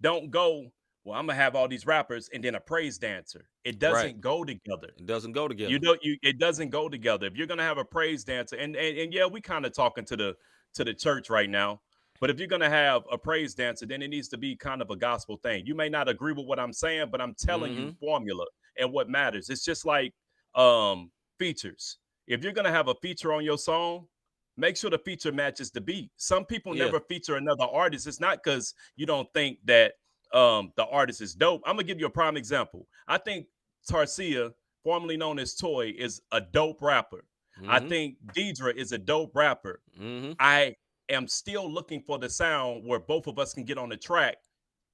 S3: don't go, well, I'm going to have all these rappers and then a praise dancer. It doesn't go together.
S2: It doesn't go together.
S3: It doesn't go together. If you're going to have a praise dancer, and yeah, we kind of talking to the church right now, but if you're going to have a praise dancer, then it needs to be kind of a gospel thing. You may not agree with what I'm saying, but I'm telling you formula and what matters. It's just like features. If you're going to have a feature on your song, make sure the feature matches the beat. Some people never feature another artist. It's not because you don't think that the artist is dope. I'm going to give you a prime example. I think Tarsia, formerly known as Toy, is a dope rapper. I think Deidre is a dope rapper. I am still looking for the sound where both of us can get on the track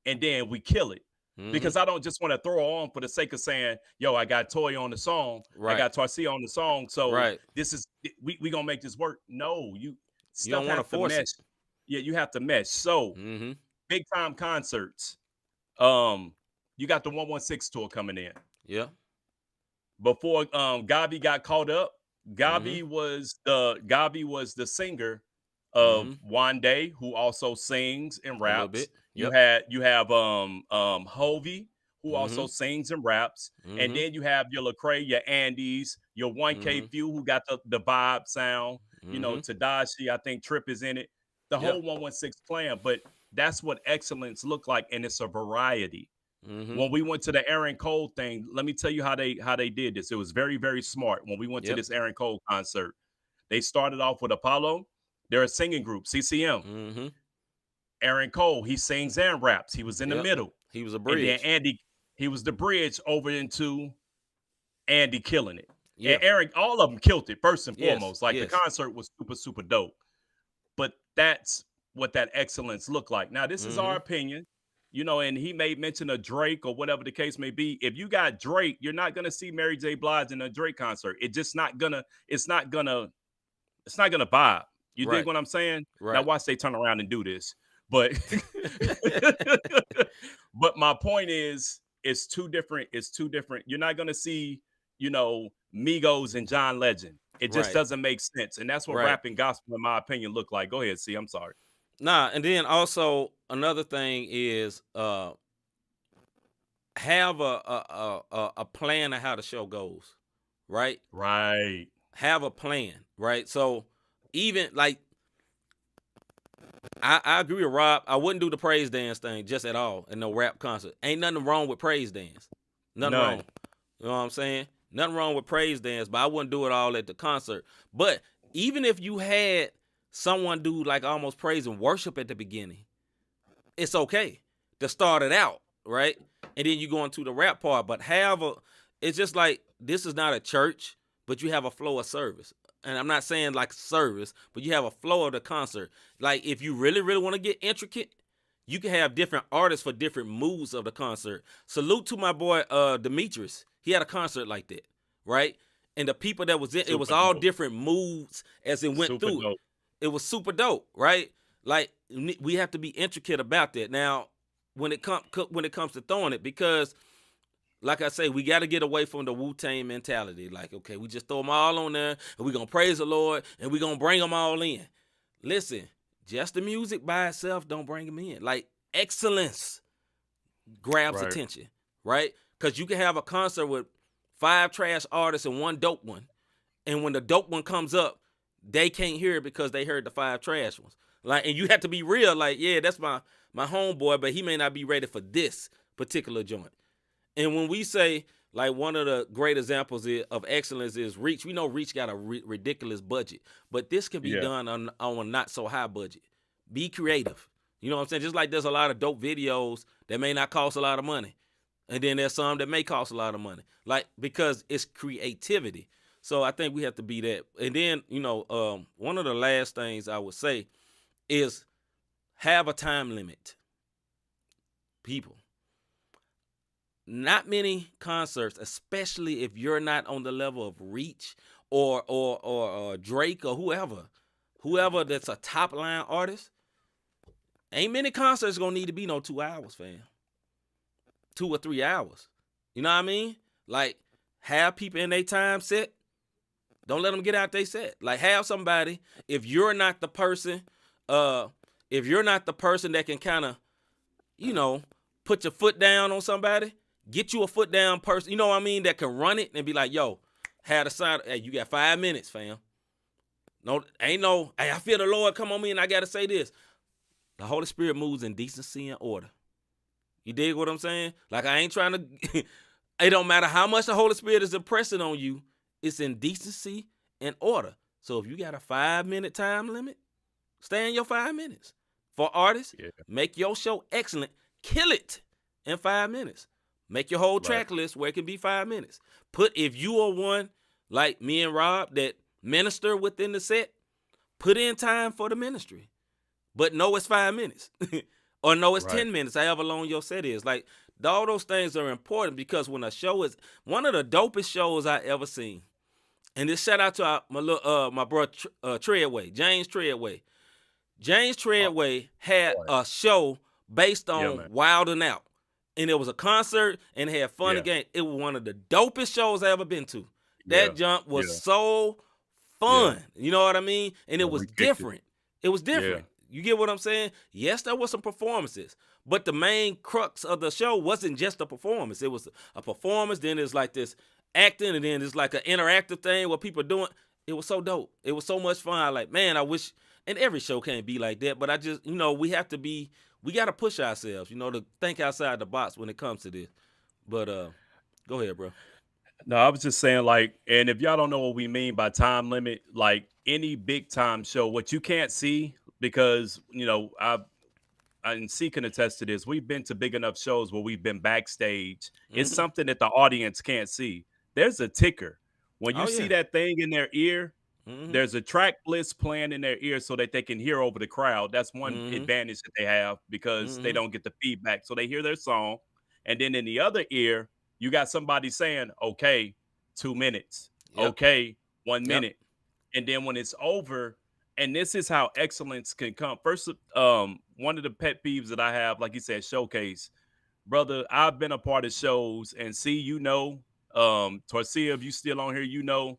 S3: and then we kill it. Because I don't just want to throw on for the sake of saying, yo, I got Toy on the song. I got Tarsia on the song. So this is, we going to make this work. No, you
S2: don't want to force it.
S3: Yeah, you have to mesh. So big time concerts. You got the 116 tour coming in.
S2: Yeah.
S3: Before Gabi got caught up, Gabi was the singer of Wande, who also sings and raps. You have Hovey, who also sings and raps, and then you have your Lecrae, your Andes, your 1K Few, who got the vibe sound. You know, Tadashi, I think Trip is in it. The whole 116 plan, but that's what excellence look like, and it's a variety. When we went to the Aaron Cole thing, let me tell you how they did this. It was very, very smart. When we went to this Aaron Cole concert, they started off with Apollo. They're a singing group, CCM. Aaron Cole, he sings and raps. He was in the middle.
S2: He was a bridge.
S3: And then Andy, he was the bridge over into Andy killing it. And Aaron, all of them killed it, first and foremost. Like the concert was super, super dope. But that's what that excellence looked like. Now, this is our opinion. You know, and he may mention a Drake or whatever the case may be. If you got Drake, you're not gonna see Mary J. Blige in a Drake concert. It's not gonna vibe. You dig what I'm saying? Now watch they turn around and do this. But but my point is, it's too different. You're not gonna see, you know, Migos and John Legend. It just
S2: Right.
S3: doesn't make sense. And that's what
S2: Right.
S3: rap and gospel, in my opinion, look like. Go ahead, C. I'm sorry.
S2: Nah, and then also another thing is have a plan of how the show goes, right?
S3: Right.
S2: Have a plan, right? So even like I agree with Rob. I wouldn't do the praise dance thing just at all in no rap concert. Ain't nothing wrong with praise dance. Nothing
S3: None.
S2: wrong. You know what I'm saying? Nothing wrong with praise dance, but I wouldn't do it all at the concert. But even if you had someone do like almost praise and worship at the beginning, it's okay to start it out, right? And then you go into the rap part. But it's just like this is not a church, but you have a flow of service. And I'm not saying like service, but you have a flow of the concert. Like if you really, really want to get intricate, you can have different artists for different moods of the concert. Salute to my boy Demetrius. He had a concert like that, right? And the people that was in it was
S3: Super
S2: all
S3: dope.
S2: different moods as it went
S3: Super
S2: through.
S3: dope.
S2: It was super dope, right? Like we have to be intricate about that. Now, when it comes to throwing it, because like I say, we got to get away from the Wu-Tang mentality. Like, okay, we just throw them all on there, and we're going to praise the Lord, and we're going to bring them all in. Listen, just the music by itself don't bring them in. Like, excellence grabs
S3: Right.
S2: attention, right? Because you can have a concert with 5 trash artists and 1 dope one, and when the dope one comes up, they can't hear it because they heard the 5 trash ones. Like, and you have to be real, like, yeah, that's my homeboy, but he may not be ready for this particular joint. And when we say, like, one of the great examples of excellence is Reach. We know Reach got a ridiculous budget, but this can be
S3: Yeah.
S2: done on a not so high budget. Be creative. You know what I'm saying? Just like there's a lot of dope videos that may not cost a lot of money. And then there's some that may cost a lot of money. Like, because it's creativity. So I think we have to be that. And then, one of the last things I would say is have a time limit. People. Not many concerts, especially if you're not on the level of Reach or Drake or whoever that's a top line artist, ain't many concerts gonna need to be no 2 hours, fam. 2 or 3 hours. You know what I mean? Like, have people in their time set. Don't let them get out their set. Like, have somebody. If you're not the person, that can kind of, put your foot down on somebody, get you a foot down person, you know what I mean, that can run it and be like, yo, have the side, hey, you got 5 minutes, fam. No, ain't no, hey, I feel the Lord come on me and I got to say this. The Holy Spirit moves in decency and order. You dig what I'm saying? Like, I ain't trying to, it don't matter how much the Holy Spirit is impressing on you, it's in decency and order. So if you got a 5-minute time limit, stay in your 5 minutes. For artists, make your show excellent. Kill it in 5 minutes. Make your whole track list where it can be 5 minutes. If you are one like me and Rob that minister within the set, put in time for the ministry. But know it's 5 minutes. Or know it's 10 minutes, however long your set is. Like, all those things are important because when a show is one of the dopest shows I ever seen. And this shout out to my brother Treadway, James Treadway. James Treadway had a show based on Wild 'N Out. And it was a concert and it had fun and game. It was one of the dopest shows I ever been to. That jump was so fun. You know what I mean? And it was different. It was different. You get what I'm saying? Yes, there were some performances. But the main crux of the show wasn't just a performance. It was a performance, then it's like this acting, and then it's like an interactive thing where people doing. It was so dope. It was so much fun. Like, man, I wish, and every show can't be like that, but I just, we got to push ourselves, to think outside the box when it comes to this. But go ahead, bro.
S3: No, I was just saying, like, and if y'all don't know what we mean by time limit, like any big time show, what you can't see, because, and C can attest to this, we've been to big enough shows where we've been backstage. It's something that the audience can't see. There's a ticker. When you see that thing in their ear, there's a track list playing in their ear so that they can hear over the crowd. That's one advantage that they have because they don't get the feedback. So they hear their song. And then in the other ear, you got somebody saying, okay, 2 minutes. Okay, 1 minute. And then when it's over, and this is how excellence can come. First, one of the pet peeves that I have, like you said, showcase. Brother, I've been a part of shows, and see, Torcia, if you still on here, you know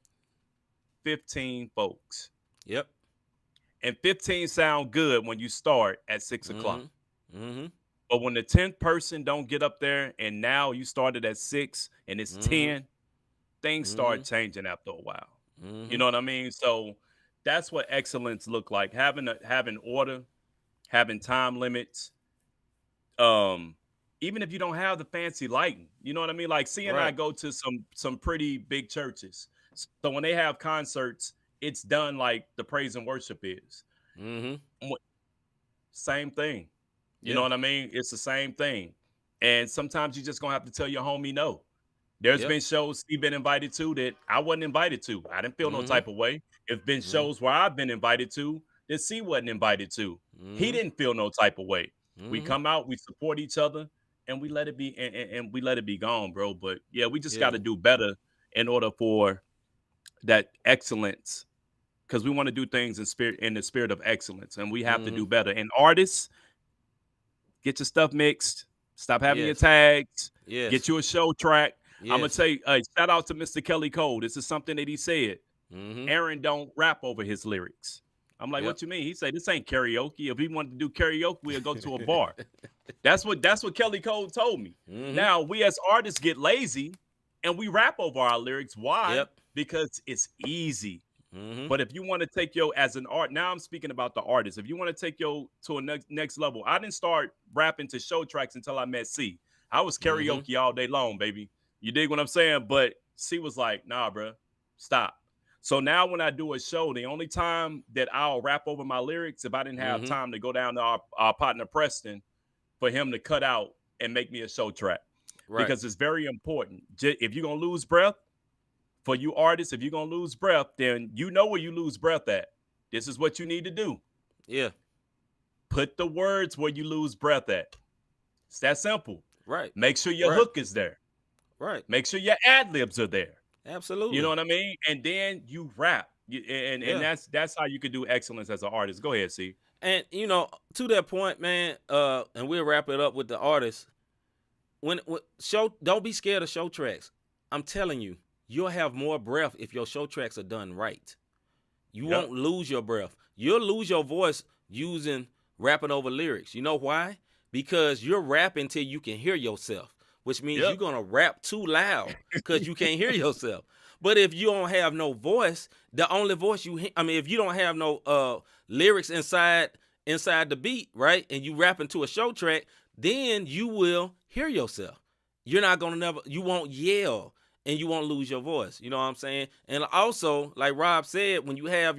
S3: 15 folks.
S2: Yep.
S3: And 15 sound good when you start at 6 o'clock.
S2: Mm-hmm.
S3: But when the 10th person don't get up there and now you started at 6 and it's 10, things start changing after a while. You know what I mean? So that's what excellence look like. Having order, having time limits. Even if you don't have the fancy lighting, you know what I mean? Like C and I go to some pretty big churches. So when they have concerts, it's done like the praise and worship is. Same thing. You know what I mean? It's the same thing. And sometimes you just gonna have to tell your homie no. There's been shows he's been invited to that I wasn't invited to. I didn't feel no type of way. It's been shows where I've been invited to that C wasn't invited to. He didn't feel no type of way. We come out, we support each other, and we let it be, and we let it be gone, bro. But yeah, we just got to do better in order for that excellence, because we want to do things in the spirit of excellence, and we have to do better. And artists, get your stuff mixed. Stop having your tags. Get you a show track. I'm gonna say, shout out to Mr. Kelly Cole. This is something that he said. Aaron don't rap over his lyrics. I'm like, what you mean? He said, this ain't karaoke. If he wanted to do karaoke, we'll go to a bar. That's what Kelly Cole told me. Now, we as artists get lazy and we rap over our lyrics. Why? Because it's easy. But if you want to take as an art, now I'm speaking about the artist. If you want to take to a next level, I didn't start rapping to show tracks until I met C. I was karaoke all day long, baby. You dig what I'm saying? But C was like, nah, bro, stop. So now when I do a show, the only time that I'll rap over my lyrics, if I didn't have time to go down to our partner Preston for him to cut out and make me a show track. Because it's very important. If you're going to lose breath, for you artists, if you're going to lose breath, then you know where you lose breath at. This is what you need to do.
S2: Yeah.
S3: Put the words where you lose breath at. It's that simple.
S2: Right.
S3: Make sure your hook is there.
S2: Right.
S3: Make sure your ad-libs are there.
S2: Absolutely.
S3: You know what I mean? And then you rap. And that's how you could do excellence as an artist. Go ahead, C.
S2: And, to that point, man, and we'll wrap it up with the artists. Don't be scared of show tracks. I'm telling you, you'll have more breath if your show tracks are done right. You won't lose your breath. You'll lose your voice rapping over lyrics. You know why? Because you're rapping till you can hear yourself, which means you're going to rap too loud because you can't hear yourself. But if you don't have no voice, the only voice if you don't have no lyrics inside the beat, right, and you rap into a show track, then you will hear yourself. You're not going to you won't yell. And you won't lose your voice. You know what I'm saying? And also, like Rob said, when you have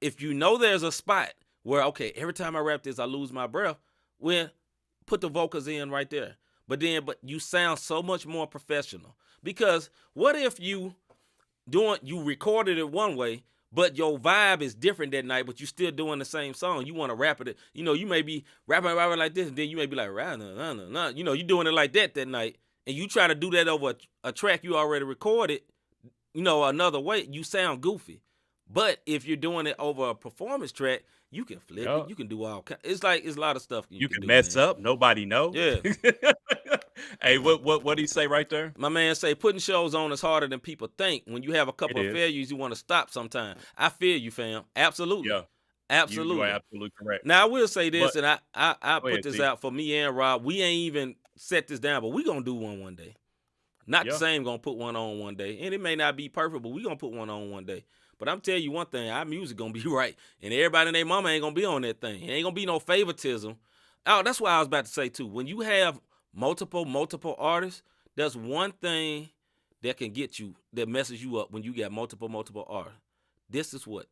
S2: if you know there's a spot where, okay, every time I rap this, I lose my breath, well, put the vocals in right there. But you sound so much more professional. Because what if you recorded it one way, but your vibe is different that night, but you're still doing the same song. You want to rap it. You may be rapping like this, and then you may be like, nah. You're doing it like that night. And you try to do that over a track you already recorded, another way, you sound goofy. But if you're doing it over a performance track, you can flip it. You can do all kinds. It's a lot of stuff you can do,
S3: mess up. Nobody know.
S2: Yeah.
S3: Hey, what did he say right there?
S2: My man say putting shows on is harder than people think. When you have a couple of failures, you want to stop sometime. I feel you, fam. Absolutely. Yeah. Absolutely.
S3: You are absolutely correct.
S2: Now, I will say this, and I put this out for me and Rob. We ain't even set this down, but we going to do one day. Not the same going to put one on one day. And it may not be perfect, but we going to put one on one day. But I'm telling you one thing, our music going to be right. And everybody and their mama ain't going to be on that thing. It ain't going to be no favoritism. Oh, that's what I was about to say, too. When you have multiple artists, there's one thing that can get you, that messes you up when you got multiple artists. This is what.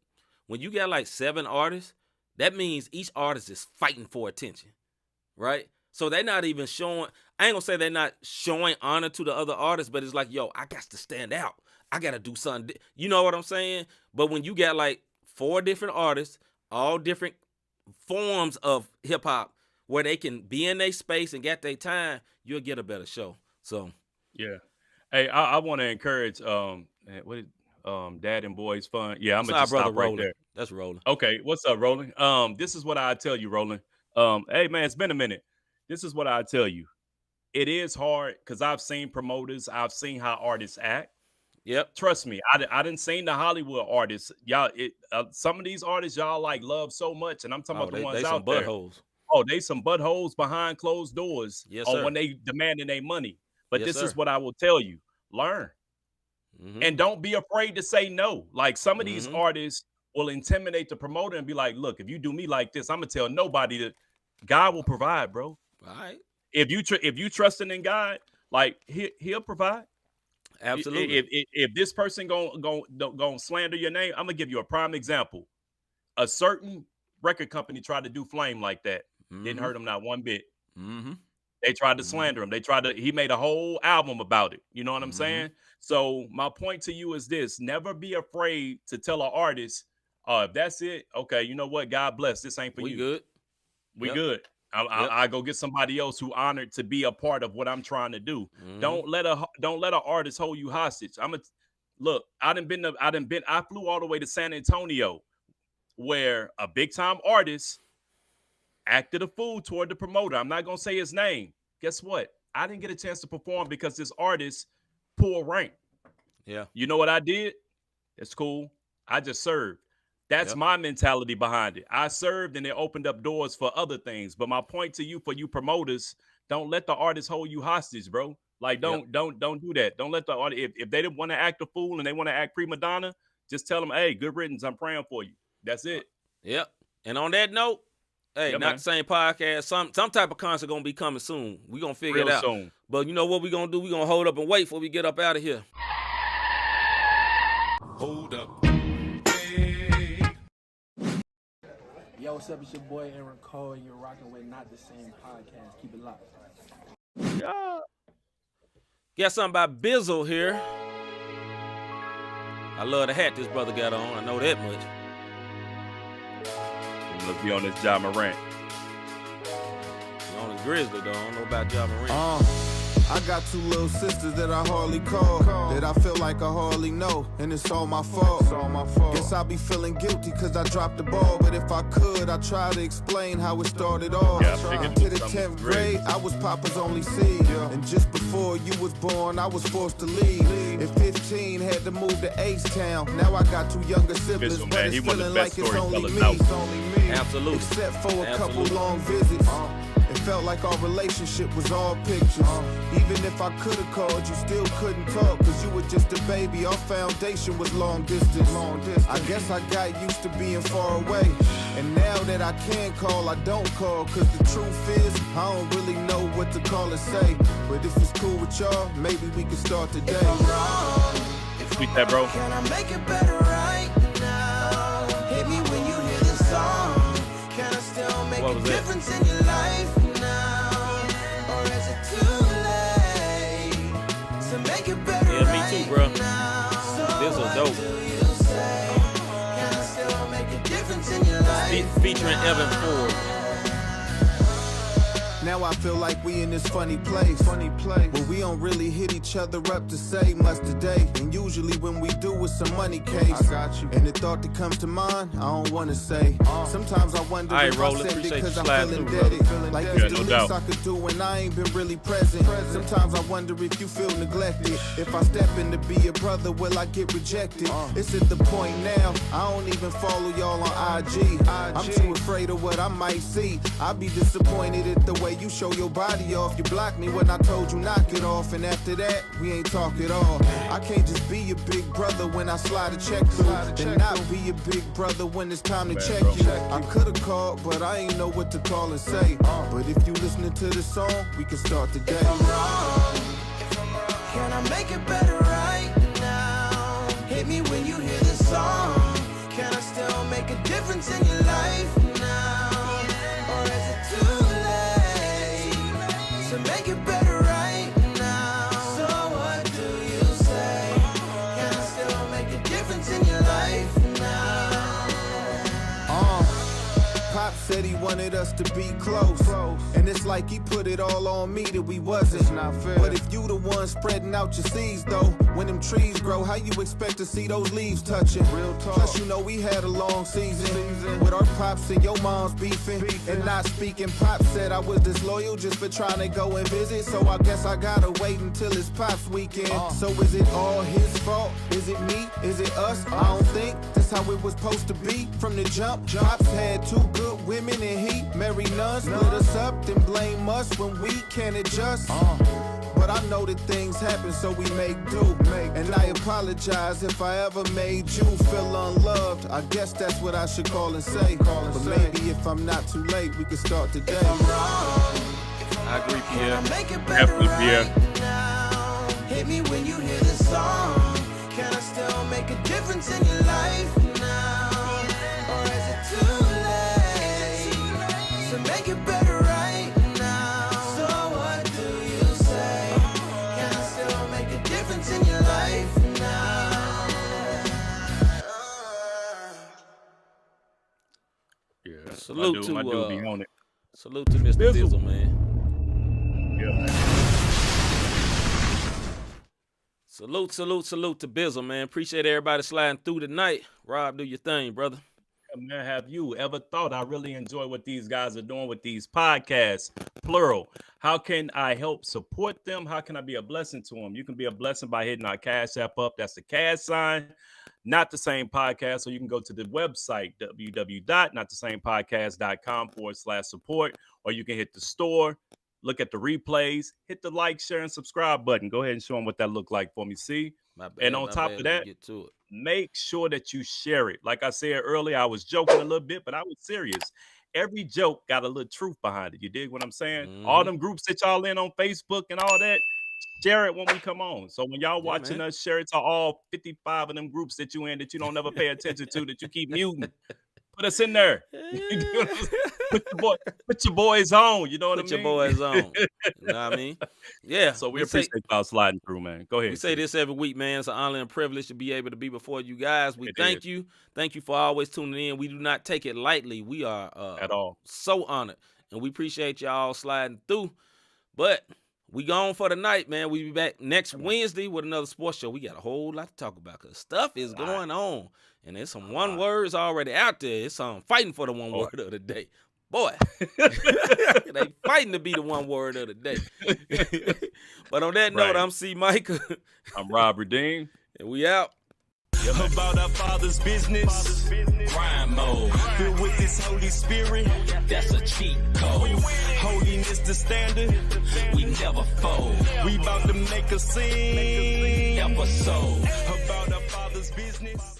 S2: When you got like 7 artists, that means each artist is fighting for attention, right? So they're not even showing, I ain't gonna say they're not showing honor to the other artists, but it's like, yo, I got to stand out. I got to do something. You know what I'm saying? But when you got like 4 different artists, all different forms of hip hop, where they can be in their space and get their time, you'll get a better show. So,
S3: yeah. Hey, I want to encourage, Dad and Boys Fun. Yeah, I'm gonna just stop right there.
S2: That's Roland.
S3: Okay, what's up, Roland? This is what I tell you, Roland. Hey man, it's been a minute. This is what I tell you. it is hard because I've seen promoters, I've seen how artists act.
S2: Yep.
S3: Trust me, I didn't seen the Hollywood artists. Y'all, some of these artists y'all like love so much, and I'm talking about the ones
S2: they
S3: out
S2: some
S3: there.
S2: buttholes.
S3: Oh, they some buttholes behind closed doors.
S2: Yes,
S3: or
S2: sir.
S3: when they demanding their money. But
S2: Yes,
S3: this
S2: sir.
S3: is what I will tell you: learn, and don't be afraid to say no. Like some of these artists will intimidate the promoter and be like, "Look, if you do me like this, I'm gonna tell nobody that God will provide, bro.
S2: All right.
S3: If you trusting in God, like he'll provide."
S2: Absolutely.
S3: If this person gonna slander your name, I'm gonna give you a prime example. A certain record company tried to do Flame like that. Didn't hurt him not one bit. They tried to slander him. He made a whole album about it. You know what I'm saying? So my point to you is this: never be afraid to tell an artist, if that's it, okay, you know what? God bless. This ain't for you.
S2: Good.
S3: We
S2: Yep.
S3: good. I go get somebody else who honored to be a part of what I'm trying to do. Don't let an artist hold you hostage. I flew all the way to San Antonio where a big time artist acted a fool toward the promoter. I'm not gonna say his name. Guess what? I didn't get a chance to perform because this artist pulled rank.
S2: Yeah.
S3: You know what I did? It's cool. I just served. That's my mentality behind it. I served and it opened up doors for other things. But my point to you, for you promoters, don't let the artist hold you hostage, bro. Like don't do that. Don't let the artist, if they didn't want to act a fool and they want to act prima donna, just tell them, hey, good riddance. I'm praying for you. That's it.
S2: Yep. And on that note, hey, not the same podcast. Some type of concert gonna be coming soon. We gonna figure it out.
S3: Soon.
S2: But you know what we gonna do? We gonna hold up and wait before we get up out of here.
S1: Hold up.
S5: Yo, what's up? It's your boy Aaron Cole, and you're rocking with Not the Same Podcast. Keep it locked.
S2: Got something by Bizzle here. I love the hat this brother got on. I know that much.
S3: Let's be on this Ja Morant.
S2: He on his Grizzly though. I don't know about Ja Morant.
S6: I got two little sisters that I hardly call, that I feel like I hardly know, and it's all my fault. Guess I be feeling guilty cause I dropped the ball, but if I could, I'd try to explain how it started off. To the 10th grade, I was Papa's only seed, and just before you was born, I was forced to leave. At 15, had to move to H-Town. Now I got two younger siblings,
S3: Bizzle,
S6: but
S3: man,
S6: it's
S3: he one of the
S6: feeling
S3: best
S6: like it's only me.
S3: storytellers out.
S2: Absolutely.
S6: Except for a couple
S2: Absolutely.
S6: long visits. It felt like our relationship was all pictures. Even if I could've called, you still couldn't talk, cause you were just a baby. Our foundation was long distance. I guess I got used to being far away, and now that I can call, I don't call, cause the truth is, I don't really know what to call and say. But if it's cool with y'all, maybe we can start today.
S4: If I'm wrong,
S3: Tweet that, bro.
S4: can I make it better right now? Hit me when you hear the song. Can I still make
S2: What
S4: a
S2: was that?
S4: difference in your life now? Or is it too late to make it better
S2: Yeah, me
S4: right
S2: too, bro.
S4: now? So
S2: Bizzle
S4: what
S2: dope.
S4: do you say? Can I still make a difference in your life?
S2: Featuring Evan Ford.
S6: Now I feel like we in this funny place where we don't really hit each other up to say much today. And usually when we do, it's some money case. I got you. And the thought that comes to mind, I don't want to say. Sometimes I wonder
S2: All right,
S6: if I
S2: Roland,
S6: said it
S2: appreciate you
S6: because I
S2: sliding
S6: feel
S2: through,
S6: indebted. Like
S3: Yeah,
S6: it's
S3: no
S6: the least
S3: doubt.
S6: I could do and I ain't been really present. Sometimes I wonder if you feel neglected. If I step in to be a brother, will I get rejected? It's at the point now, I don't even follow y'all on IG. I'm too afraid of what I might see. I'd be disappointed at the way you show your body off. You blocked me when I told you knock it off, and after that, we ain't talk at all. I can't just be your big brother when I slide a check through, and not be your big brother when it's time to check you. I could've called, but I ain't know what to call and say. But if you listening to this song, we can start today.
S4: If I'm wrong, can I make it better right now? Hit me when you hear the song. Can I still make a difference in your life now? Or is it too late to make it better right now? So what do you say? Can I still make a difference in your life now?
S6: Pop said he wanted us to be close. And it's like he put it all on me that we wasn't. Not fair. But if you the one spreading out your seeds though, when them trees grow, how you expect to see those leaves touching? Real talk. Plus you know we had a long season with our pops and your mom's beefing and not speaking. Pops said I was disloyal just for trying to go and visit, so I guess I gotta wait until it's Pops weekend. So is it all his fault? Is it me? Is it us? I don't think that's how it was supposed to be from the jump. Pops had 2 good women and he married none. Split us up, then blame us when we can't adjust. But I know that things happen, so we make do. And I apologize if I ever made you feel unloved. I guess that's what I should call and say. But maybe if I'm not too late, we can start today.
S2: I agree, Pierre.
S3: Definitely, Pierre.
S4: Hit me when you hear the song. Can I still make a difference in your life now? Or is it too late? So make it better right now. So what do you say? Can I still make a difference in your life now?
S3: Yeah.
S2: Salute
S3: my dude be on it.
S2: Salute to Mr. Bizzle, man.
S3: Yeah.
S2: Salute to Bizzle, man. Appreciate everybody sliding through tonight. Rob, do your thing, brother.
S3: Man, have you ever thought I really enjoy what these guys are doing with these podcasts, plural? How can I help support them? How can I be a blessing to them? You can be a blessing by hitting our Cash App up. That's the cash sign, Not the Same Podcast. So you can go to the website, www.notthesamepodcast.com/support, or you can hit the store, look at the replays, hit the like, share, and subscribe button. Go ahead and show them what that look like for me. See? And on top of that,
S2: get to it.
S3: make sure that you share it. Like I said earlier, I was joking a little bit, but I was serious. Every joke got a little truth behind it. You dig what I'm saying?
S2: Mm-hmm.
S3: All them groups that y'all in on Facebook and all that, share it when we come on. So when y'all watching us, share it to all 55 of them groups that you in that you don't ever pay attention to, that you keep muting. Put us in there. Put your boys on. You know what I mean?
S2: Put your boys on. You know what I mean? Yeah.
S3: So we appreciate y'all sliding through, man. Go ahead.
S2: We say this every week, man. It's an honor and privilege to be able to be before you guys. We thank you. Thank you for always tuning in. We do not take it lightly. We are
S3: at all
S2: so honored. And we appreciate y'all sliding through. But we gone for the night, man. We be back next Wednesday with another sports show. We got a whole lot to talk about because stuff is going on. And there's some one words already out there. It's fighting for the one word of the day. Boy, they fighting to be the one word of the day. But on that note, I'm C-Micah.
S3: I'm Rob Redeem.
S2: And we out.
S1: About our Father's business, crime mode. Filled with His Holy Spirit, that's a cheat code. Holiness the standard, we never fold. We about to make a scene episode about our Father's business.